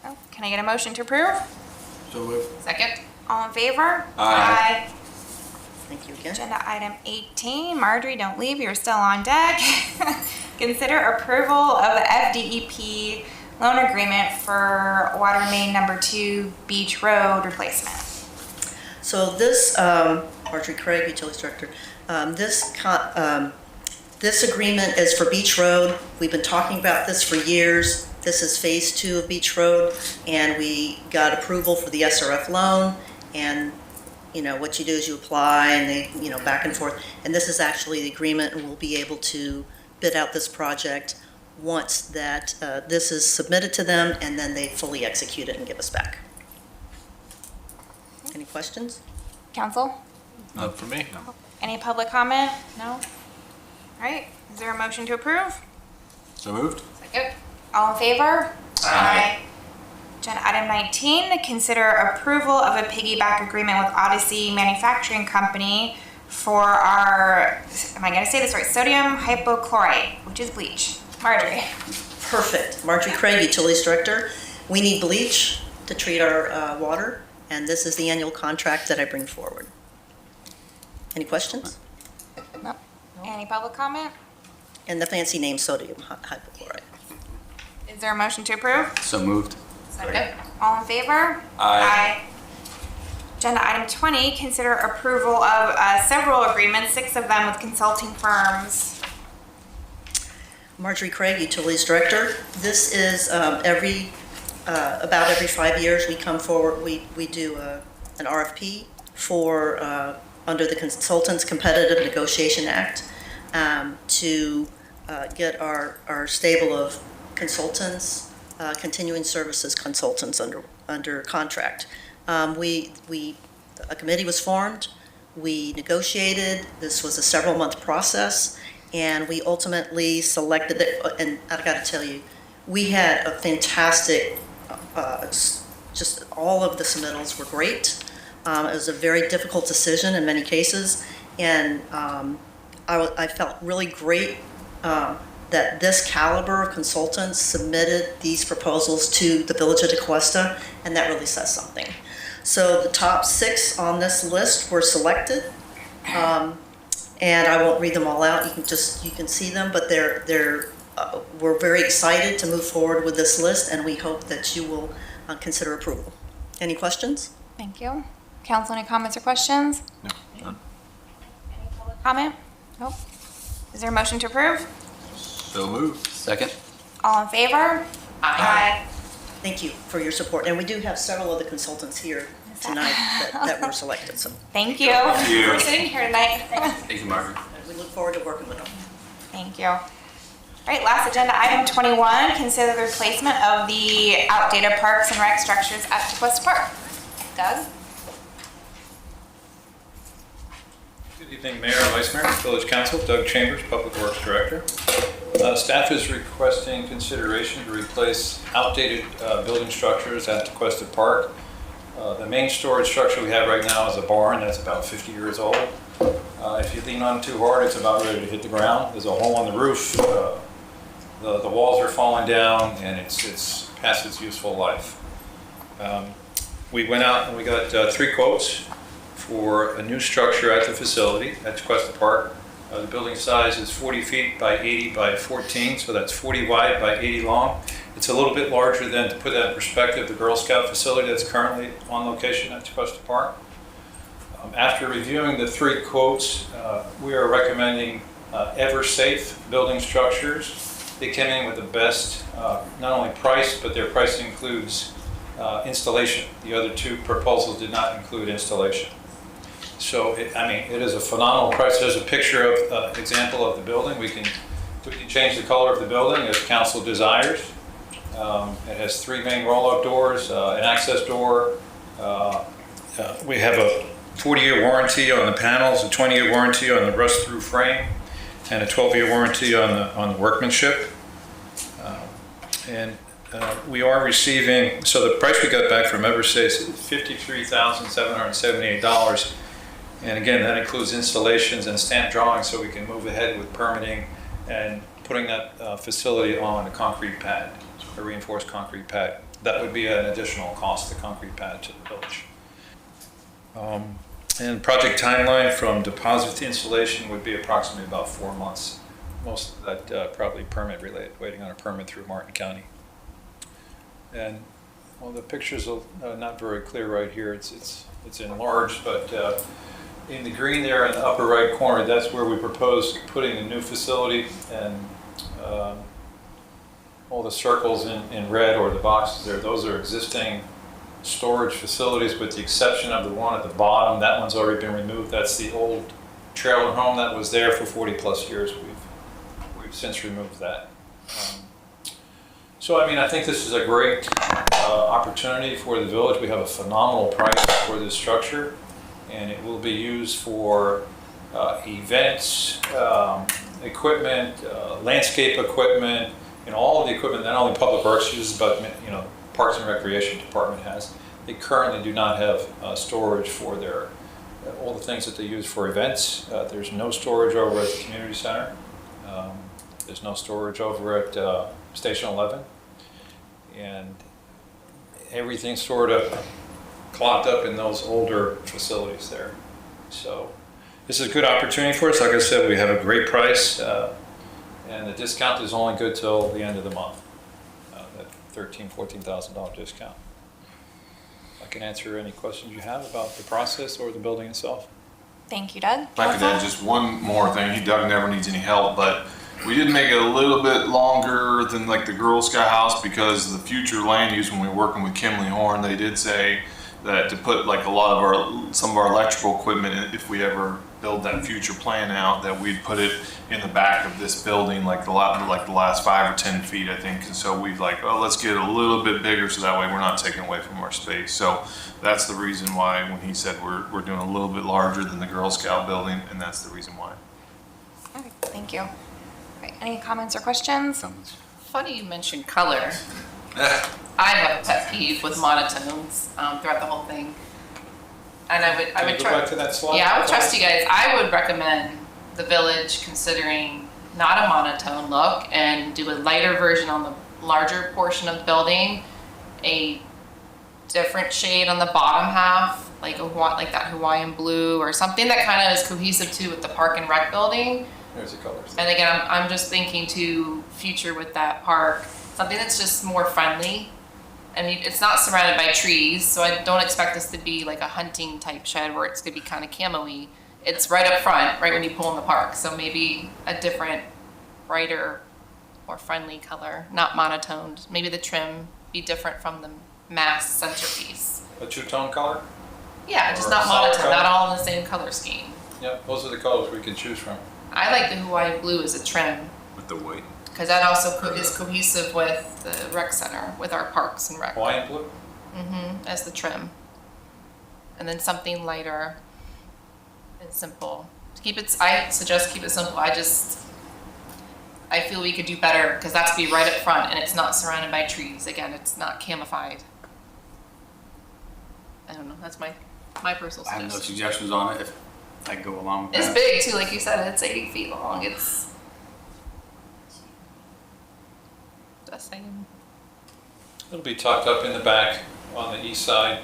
Speaker 3: No. Can I get a motion to approve?
Speaker 10: So moved.
Speaker 7: Second.
Speaker 3: All in favor?
Speaker 16: Aye.
Speaker 14: Thank you again.
Speaker 3: Agenda item 18. Marjorie, don't leave. You're still on deck. Consider approval of the FDEP loan agreement for water main number 2 Beach Road replacement.
Speaker 14: So this, Marjorie Craig, Utilities Director, this agreement is for Beach Road. We've been talking about this for years. This is phase 2 of Beach Road, and we got approval for the SRF loan. And you know what you do is you apply, and they, back and forth. And this is actually the agreement, and we'll be able to bid out this project once that this is submitted to them, and then they fully execute it and give us back. Any questions?
Speaker 3: Council?
Speaker 16: None for me.
Speaker 3: Any public comment? No? All right. Is there a motion to approve?
Speaker 16: So moved.
Speaker 3: Second. All in favor? Aye. Agenda item 19, consider approval of a piggyback agreement with Odyssey Manufacturing Company for our, am I going to say this right, sodium hypochlorite, which is bleach. Marjorie.
Speaker 14: Perfect. Marjorie Craig, Utilities Director. We need bleach to treat our water, and this is the annual contract that I bring forward. Any questions?
Speaker 3: No. Any public comment?
Speaker 14: And the fancy name, sodium hypochlorite.
Speaker 3: Is there a motion to approve?
Speaker 2: So moved.
Speaker 3: Second. All in favor?
Speaker 2: Aye.
Speaker 3: Agenda item 20, consider approval of several agreements, 6 of them with consulting firms.
Speaker 14: Marjorie Craig, Utilities Director. This is about every 5 years we come forward, we do an RFP for under the Consultants Competitive Negotiation Act to get our stable of consultants, continuing services consultants under contract. A committee was formed, we negotiated, this was a several-month process, and we ultimately selected it, and I gotta tell you, we had a fantastic, just all of the submittals were great. It was a very difficult decision in many cases, and I felt really great that this caliber of consultants submitted these proposals to the Village of DeQuesta, and that really says something. So the top 6 on this list were selected, and I won't read them all out. You can see them, but we're very excited to move forward with this list, and we hope that you will consider approval. Any questions?
Speaker 3: Thank you. Council, any comments or questions?
Speaker 16: No. None.
Speaker 3: Any public comment? Nope. Is there a motion to approve?
Speaker 16: So moved.
Speaker 2: Second.
Speaker 3: All in favor? Aye.
Speaker 14: Thank you for your support, and we do have several other consultants here tonight that were selected, so.
Speaker 3: Thank you.
Speaker 16: Thank you.
Speaker 3: For sitting here tonight.
Speaker 2: Thank you, Margaret.
Speaker 14: We look forward to working with them.
Speaker 3: Thank you. All right, last agenda item 21, consider the replacement of the outdated parks and rec structures at DeQuesta Park. Doug?
Speaker 5: Good evening, Mayor, Vice Mayor, Village Council, Doug Chambers, Public Works Director. Staff is requesting consideration to replace outdated building structures at DeQuesta Park. The main storage structure we have right now is a barn that's about 50 years old. If you lean on it too hard, it's about ready to hit the ground. There's a hole on the roof. The walls are falling down, and it's past its useful life. We went out and we got 3 quotes for a new structure at the facility at DeQuesta Park. The building size is 40 feet by 80 by 14, so that's 40 wide by 80 long. It's a little bit larger than, to put that in perspective, the Girl Scout facility that's currently on location at DeQuesta Park. After reviewing the 3 quotes, we are recommending EverSafe building structures. They came in with the best, not only price, but their price includes installation. The other two proposals did not include installation. So, it is a phenomenal price. There's a picture of, example of the building. We can change the color of the building if council desires. It has 3 main roll-up doors, an access door. We have a 40-year warranty on the panels, a 20-year warranty on the rust-through frame, and a 12-year warranty on the workmanship. We are receiving, so the price we got back from Everstate is $53,778. And again, that includes installations and stamp drawings, so we can move ahead with permitting and putting that facility on a concrete pad, a reinforced concrete pad. That would be an additional cost, the concrete pad to the village. And project timeline from deposit to installation would be approximately about 4 months. Most of that probably permit related, waiting on a permit through Martin County. And well, the pictures are not very clear right here. It's enlarged, but in the green there in the upper right corner, that's where we propose putting a new facility, and all the circles in red, or the boxes there, those are existing storage facilities, with the exception of the one at the bottom. That one's already been removed. That's the old trailer home that was there for 40+ years. We've since removed that. So I think this is a great opportunity for the village. We have a phenomenal price for this structure, and it will be used for events, equipment, landscape equipment, all of the equipment not only Public Works uses, but Parks and Recreation Department has. They currently do not have storage for their all the things that they use for events. There's no storage over at the community center. There's no storage over at Station 11, and everything's sort of clogged up in those older facilities there. So this is a good opportunity for us. Like I said, we have a great price, and the discount is only good till the end of the month. That $13,000, $14,000 discount. I can answer any questions you have about the process or the building itself.
Speaker 3: Thank you, Doug.
Speaker 11: If I could add just one more thing. Doug never needs any help, but we did make it a little bit longer than like the Girl Scout house, because the future land use, when we were working with Kimley Horn, they did say that to put like some of our electrical equipment in, if we ever build that future plan out, that we'd put it in the back of this building, like the last 5 or 10 feet, I think. And so we'd let's get it a little bit bigger, so that way we're not taking away from our space. So that's the reason why when he said we're doing a little bit larger than the Girl Scout building, and that's the reason why.
Speaker 3: Okay, thank you. Right, any comments or questions?
Speaker 7: Funny you mentioned color. I have a pet peeve with monotones throughout the whole thing. And I would
Speaker 5: Can you go back to that slide?
Speaker 7: Yeah, I would trust you guys. I would recommend the village considering not a monotone look and do a lighter version on the larger portion of the building, a different shade on the bottom half, like that Hawaiian blue or something that kind of is cohesive to with the Park and Rec building.
Speaker 5: There's the colors.
Speaker 7: And again, I'm just thinking to future with that park, something that's just more friendly. I mean, it's not surrounded by trees, so I don't expect this to be like a hunting type shed where it's gonna be kind of camo-y. It's right up front, right when you pull in the park. So maybe a different, brighter, more friendly color, not monotoned. Maybe the trim be different from the mass centerpiece.
Speaker 5: A two-tone color?
Speaker 7: Yeah, just
Speaker 5: Or
Speaker 7: not
Speaker 5: a solid
Speaker 7: monotone,
Speaker 5: color?
Speaker 7: not all in the same color scheme.
Speaker 5: Yep, those are the colors we can choose from.
Speaker 7: I like the Hawaiian blue as a trim,
Speaker 11: With the white.
Speaker 7: because that also is cohesive with the rec center, with our parks and rec.
Speaker 5: Hawaiian blue?
Speaker 7: As the trim. And then something lighter and simple. I suggest keep it simple. I feel we could do better, because that's be right up front and it's not surrounded by trees. Again, it's not camified. I don't know, that's my personal
Speaker 2: I have no
Speaker 7: suggestion.
Speaker 2: suggestions on it if I go along with
Speaker 7: It's
Speaker 2: that.
Speaker 7: big too, like you said, it's 80 feet long. It's just saying.
Speaker 5: It'll be tucked up in the back on the east side,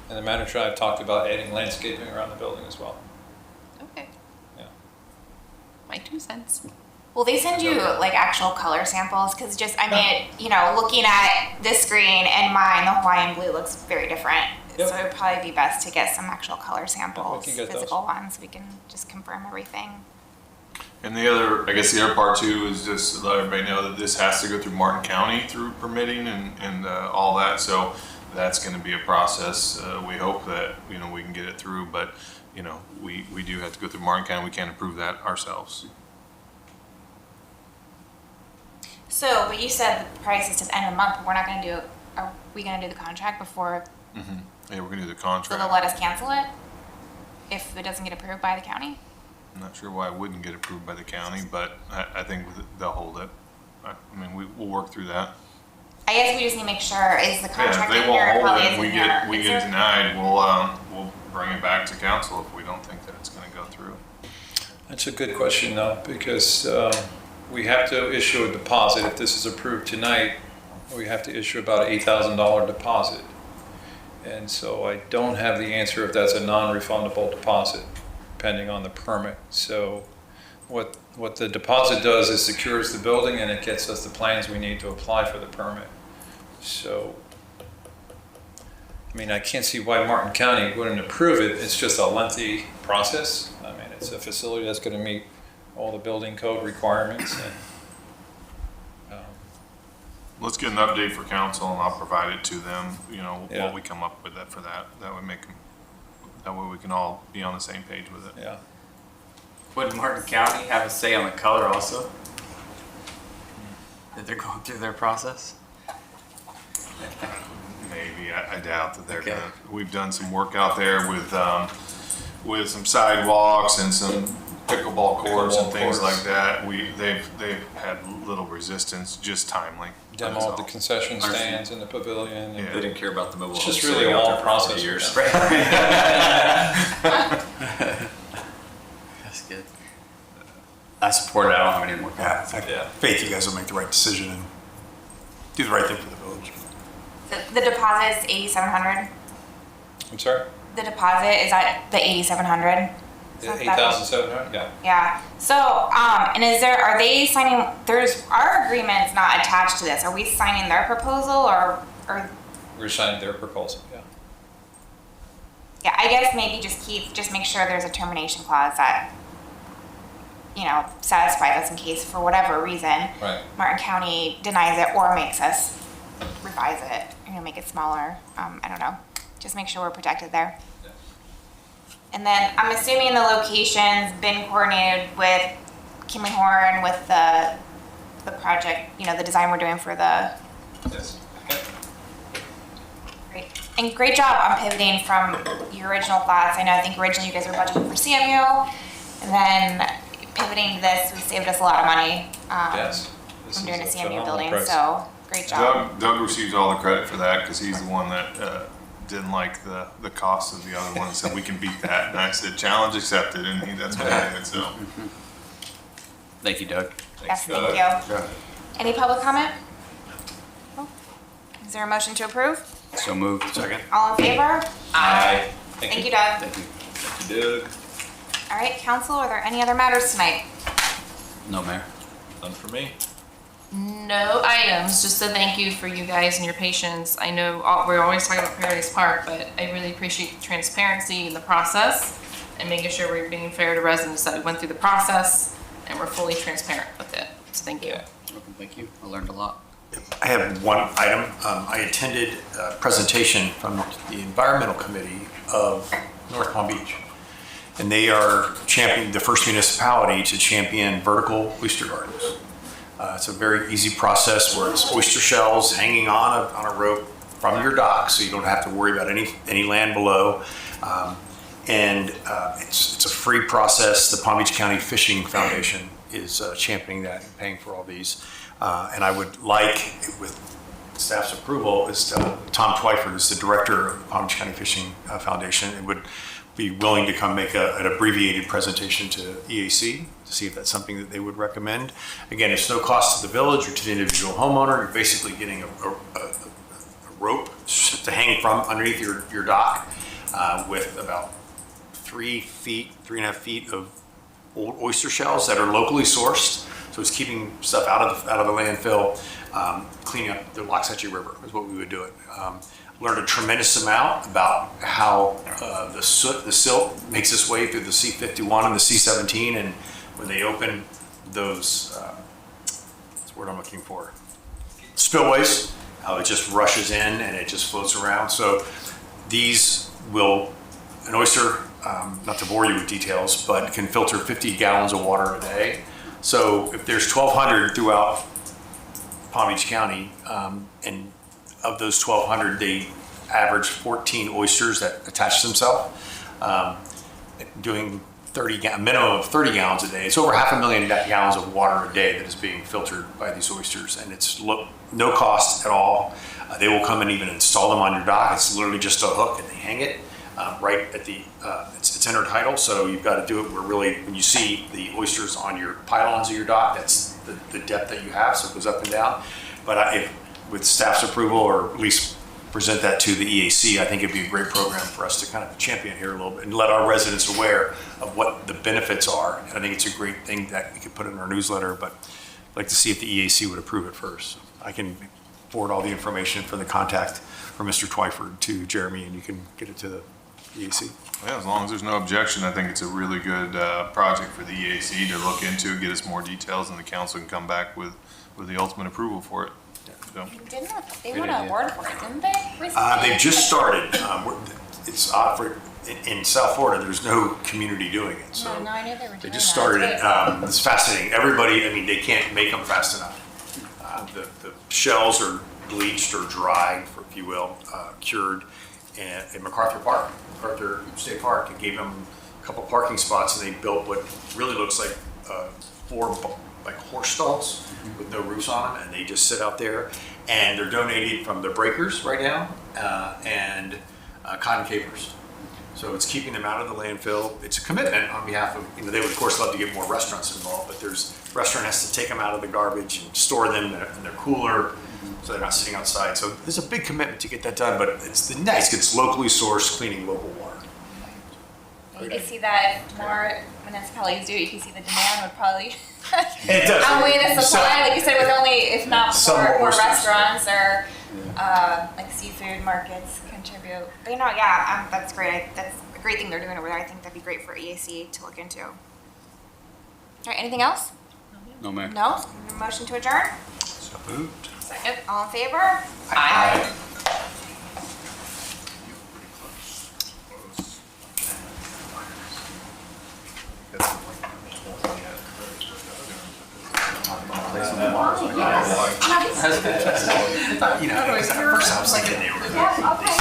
Speaker 5: and the manager and I have talked about adding landscaping around the building as well.
Speaker 7: Okay.
Speaker 5: Yeah.
Speaker 7: My 2 cents.
Speaker 3: Will they send you like actual color samples? Because looking at this screen and mine, the Hawaiian blue looks very different.
Speaker 5: Yep.
Speaker 3: So it would probably be best to get some actual color samples,
Speaker 5: get those.
Speaker 3: physical ones, so we can just confirm everything.
Speaker 11: And the other, I guess the other part too is just to let everybody know that this has to go through Martin County through permitting and all that. So that's going to be a process. We hope that, you know, we can get it through, but, you know, we do have to go through Martin County. We can't approve that ourselves.
Speaker 3: So, but you said the price is to the end of the month. We're not going to do, are we going to do the contract before,
Speaker 11: Yeah, we're going to do the
Speaker 3: so
Speaker 11: contract.
Speaker 3: they'll let us cancel it if it doesn't get approved by the county?
Speaker 11: I'm not sure why it wouldn't get approved by the county, but I think they'll hold it. I mean, we'll work through that.
Speaker 3: I guess we just need to make sure, is the
Speaker 11: Yeah,
Speaker 3: contract
Speaker 11: if
Speaker 3: in
Speaker 11: they
Speaker 3: here?
Speaker 11: won't hold
Speaker 3: Probably
Speaker 11: it,
Speaker 3: is
Speaker 11: we
Speaker 3: in
Speaker 11: get
Speaker 3: here.
Speaker 11: we
Speaker 3: Is
Speaker 11: get
Speaker 3: there-
Speaker 11: denied. We'll bring it back to council if we don't think that it's going to go through.
Speaker 5: That's a good question though, because we have to issue a deposit. If this is approved tonight, we have to issue about an $8,000 deposit. And so I don't have the answer if that's a non-refundable deposit, depending on the permit. So what the deposit does is secures the building and it gets us the plans we need to apply for the permit. So, I mean, I can't see why Martin County wouldn't approve it. It's just a lengthy process. I mean, it's a facility that's going to meet all the building code requirements. And,
Speaker 11: Let's get an update for council and I'll provide it to them, you know,
Speaker 5: Yeah.
Speaker 11: what we come up with for that. That would make them, that way we can all be on the same page with it.
Speaker 5: Yeah.
Speaker 2: Would Martin County have a say on the color also? That they're going through their process?
Speaker 11: Maybe, I doubt that they're
Speaker 2: Okay.
Speaker 11: gonna, we've done some work out there with some sidewalks and some pickleball courts and
Speaker 5: Pickleball
Speaker 11: things
Speaker 5: courts.
Speaker 11: like that. They've had little resistance, just timely.
Speaker 5: Demo
Speaker 11: That's
Speaker 5: of the
Speaker 11: all.
Speaker 5: concession stands in the pavilion. And
Speaker 11: Yeah.
Speaker 16: They didn't care about the mobile
Speaker 5: It's
Speaker 16: homes
Speaker 5: just really
Speaker 16: sitting
Speaker 5: a
Speaker 16: out
Speaker 5: long
Speaker 16: there for
Speaker 5: process.
Speaker 16: years.
Speaker 5: for them.
Speaker 2: That's good. I support it. I don't have any more comments.
Speaker 9: I have faith you guys will make the right decision and do the right thing for the village.
Speaker 3: The deposit is 8,700.
Speaker 5: I'm sorry?
Speaker 3: The deposit is at the 8,700.
Speaker 5: The 8,700? Yeah.
Speaker 3: Yeah. So, and are they signing, our agreement's not attached to this. Are we signing their proposal or
Speaker 5: We're signing their proposal, yeah.
Speaker 3: yeah, I guess maybe just make sure there's a termination clause that, you know, satisfies us in case for whatever reason,
Speaker 5: Right.
Speaker 3: Martin County denies it or makes us revise it, make it smaller. I don't know. Just make sure we're protected there. And then I'm assuming the location's been coordinated with Kimley Horn with the project, you know, the design we're doing for the.
Speaker 5: Yes.
Speaker 3: Great. And great job on pivoting from your original thoughts. I think originally you guys were budgeting for Samuel, and then pivoting to this, we saved us a lot of money.
Speaker 5: Yes. This
Speaker 3: From
Speaker 5: is
Speaker 3: doing a
Speaker 5: a
Speaker 3: CMU
Speaker 5: phenomenal
Speaker 3: building,
Speaker 5: price.
Speaker 3: so great job.
Speaker 11: Doug receives all the credit for that because he's the one that didn't like the cost of the other one, so we can beat that. And I said, challenge accepted, and that's what he did, so.
Speaker 2: Thank you, Doug.
Speaker 3: Yes, thank you. Any public comment? No? Is there a motion to approve?
Speaker 2: So moved. Second.
Speaker 3: All in favor?
Speaker 5: Aye.
Speaker 3: Thank you, Doug.
Speaker 11: Thank you, Doug.
Speaker 3: All right, council, are there any other matters tonight?
Speaker 2: No, Mayor.
Speaker 11: None for me.
Speaker 7: No items, just a thank you for you guys and your patience. I know we're always talking about Paradise Park, but I really appreciate the transparency in the process and making sure we're being fair to residents that we went through the process and we're fully transparent with it. So thank you.
Speaker 2: Welcome. Thank you. I learned a lot.
Speaker 9: I have one item. I attended a presentation from the Environmental Committee of North Palm Beach. And they are championing the first municipality to champion vertical oyster gardens. It's a very easy process where it's oyster shells hanging on a rope from your dock, so you don't have to worry about any land below. It's a free process. The Palm Beach County Fishing Foundation is championing that and paying for all these. And I would like, with staff's approval, is Tom Twyford is the director of the Palm Beach County Fishing Foundation, and would be willing to come make an abbreviated presentation to EAC to see if that's something that they would recommend. Again, it's no cost to the village or to the individual homeowner. You're basically getting a rope to hang from underneath your dock with about 3.5 feet of old oyster shells that are locally sourced. So it's keeping stuff out of the landfill, cleaning up the Loxahatchee River is what we would do it. Learned a tremendous amount about how the silt makes its way through the C51 and the C17 and when they open those, what's the word I'm looking for? Spillways, how it just rushes in and it just floats around. So these will, an oyster, not to bore you with details, but can filter 50 gallons of water a day. So if there's 1,200 throughout Palm Beach County, and of those 1,200, they average 14 oysters that attach themselves, doing a minimum of 30 gallons a day. It's over 500,000 gallons of water a day that is being filtered by these oysters, and it's no cost at all. They will come and even install them on your dock. It's literally just a hook and they hang it right at the, it's intertidal, so you've got to do it where really, when you see the oysters on your pylons of your dock, that's the depth that you have, so it goes up and down. But if, with staff's approval, or at least present that to the EAC, I think it'd be a great program for us to kind of champion here a little bit and let our residents aware of what the benefits are. And I think it's a great thing that we could put in our newsletter, but I'd like to see if the EAC would approve it first. So I can forward all the information for the contact for Mr. Twyford to Jeremy, and you can get it to the EAC.
Speaker 11: Yeah, as long as there's no objection, I think it's a really good project for the EAC to look into, get us more details, and the council can come back with the ultimate approval for it. So.
Speaker 3: They won an award for it, didn't they? Recently?
Speaker 9: They've just started. It's odd for in South Florida. There's no community doing it, so
Speaker 3: No, I knew they were doing
Speaker 9: they just started it. It's fascinating. Everybody, I mean, they can't make them fast enough. The shells are bleached or dried, if you will, cured, and in MacArthur State Park. It gave them a couple parking spots, and they built what really looks like 4 like horse stalls with no roofs on them, and they just sit out there, and they're donated from the breakers right now and cotton capers. So it's keeping them out of the landfill. It's a commitment on behalf of, they would of course love to get more restaurants involved, but the restaurant has to take them out of the garbage and store them in their cooler, so they're not sitting outside. So there's a big commitment to get that done, but it's nice. It's locally sourced, cleaning local water.
Speaker 3: You can see that more municipalities do. You can see the demand would probably
Speaker 9: It does.
Speaker 3: outweigh the supply. Like you said, with only, if not more restaurants or like seafood markets contribute. But that's great. That's a great thing they're doing over there. I think that'd be great for EAC to look into. All right, anything else?
Speaker 2: No, ma'am.
Speaker 3: No? Motion to adjourn?
Speaker 9: So moved.
Speaker 3: Second. All in favor?
Speaker 2: Aye.
Speaker 9: First I was thinking they were.
Speaker 3: Yeah, okay.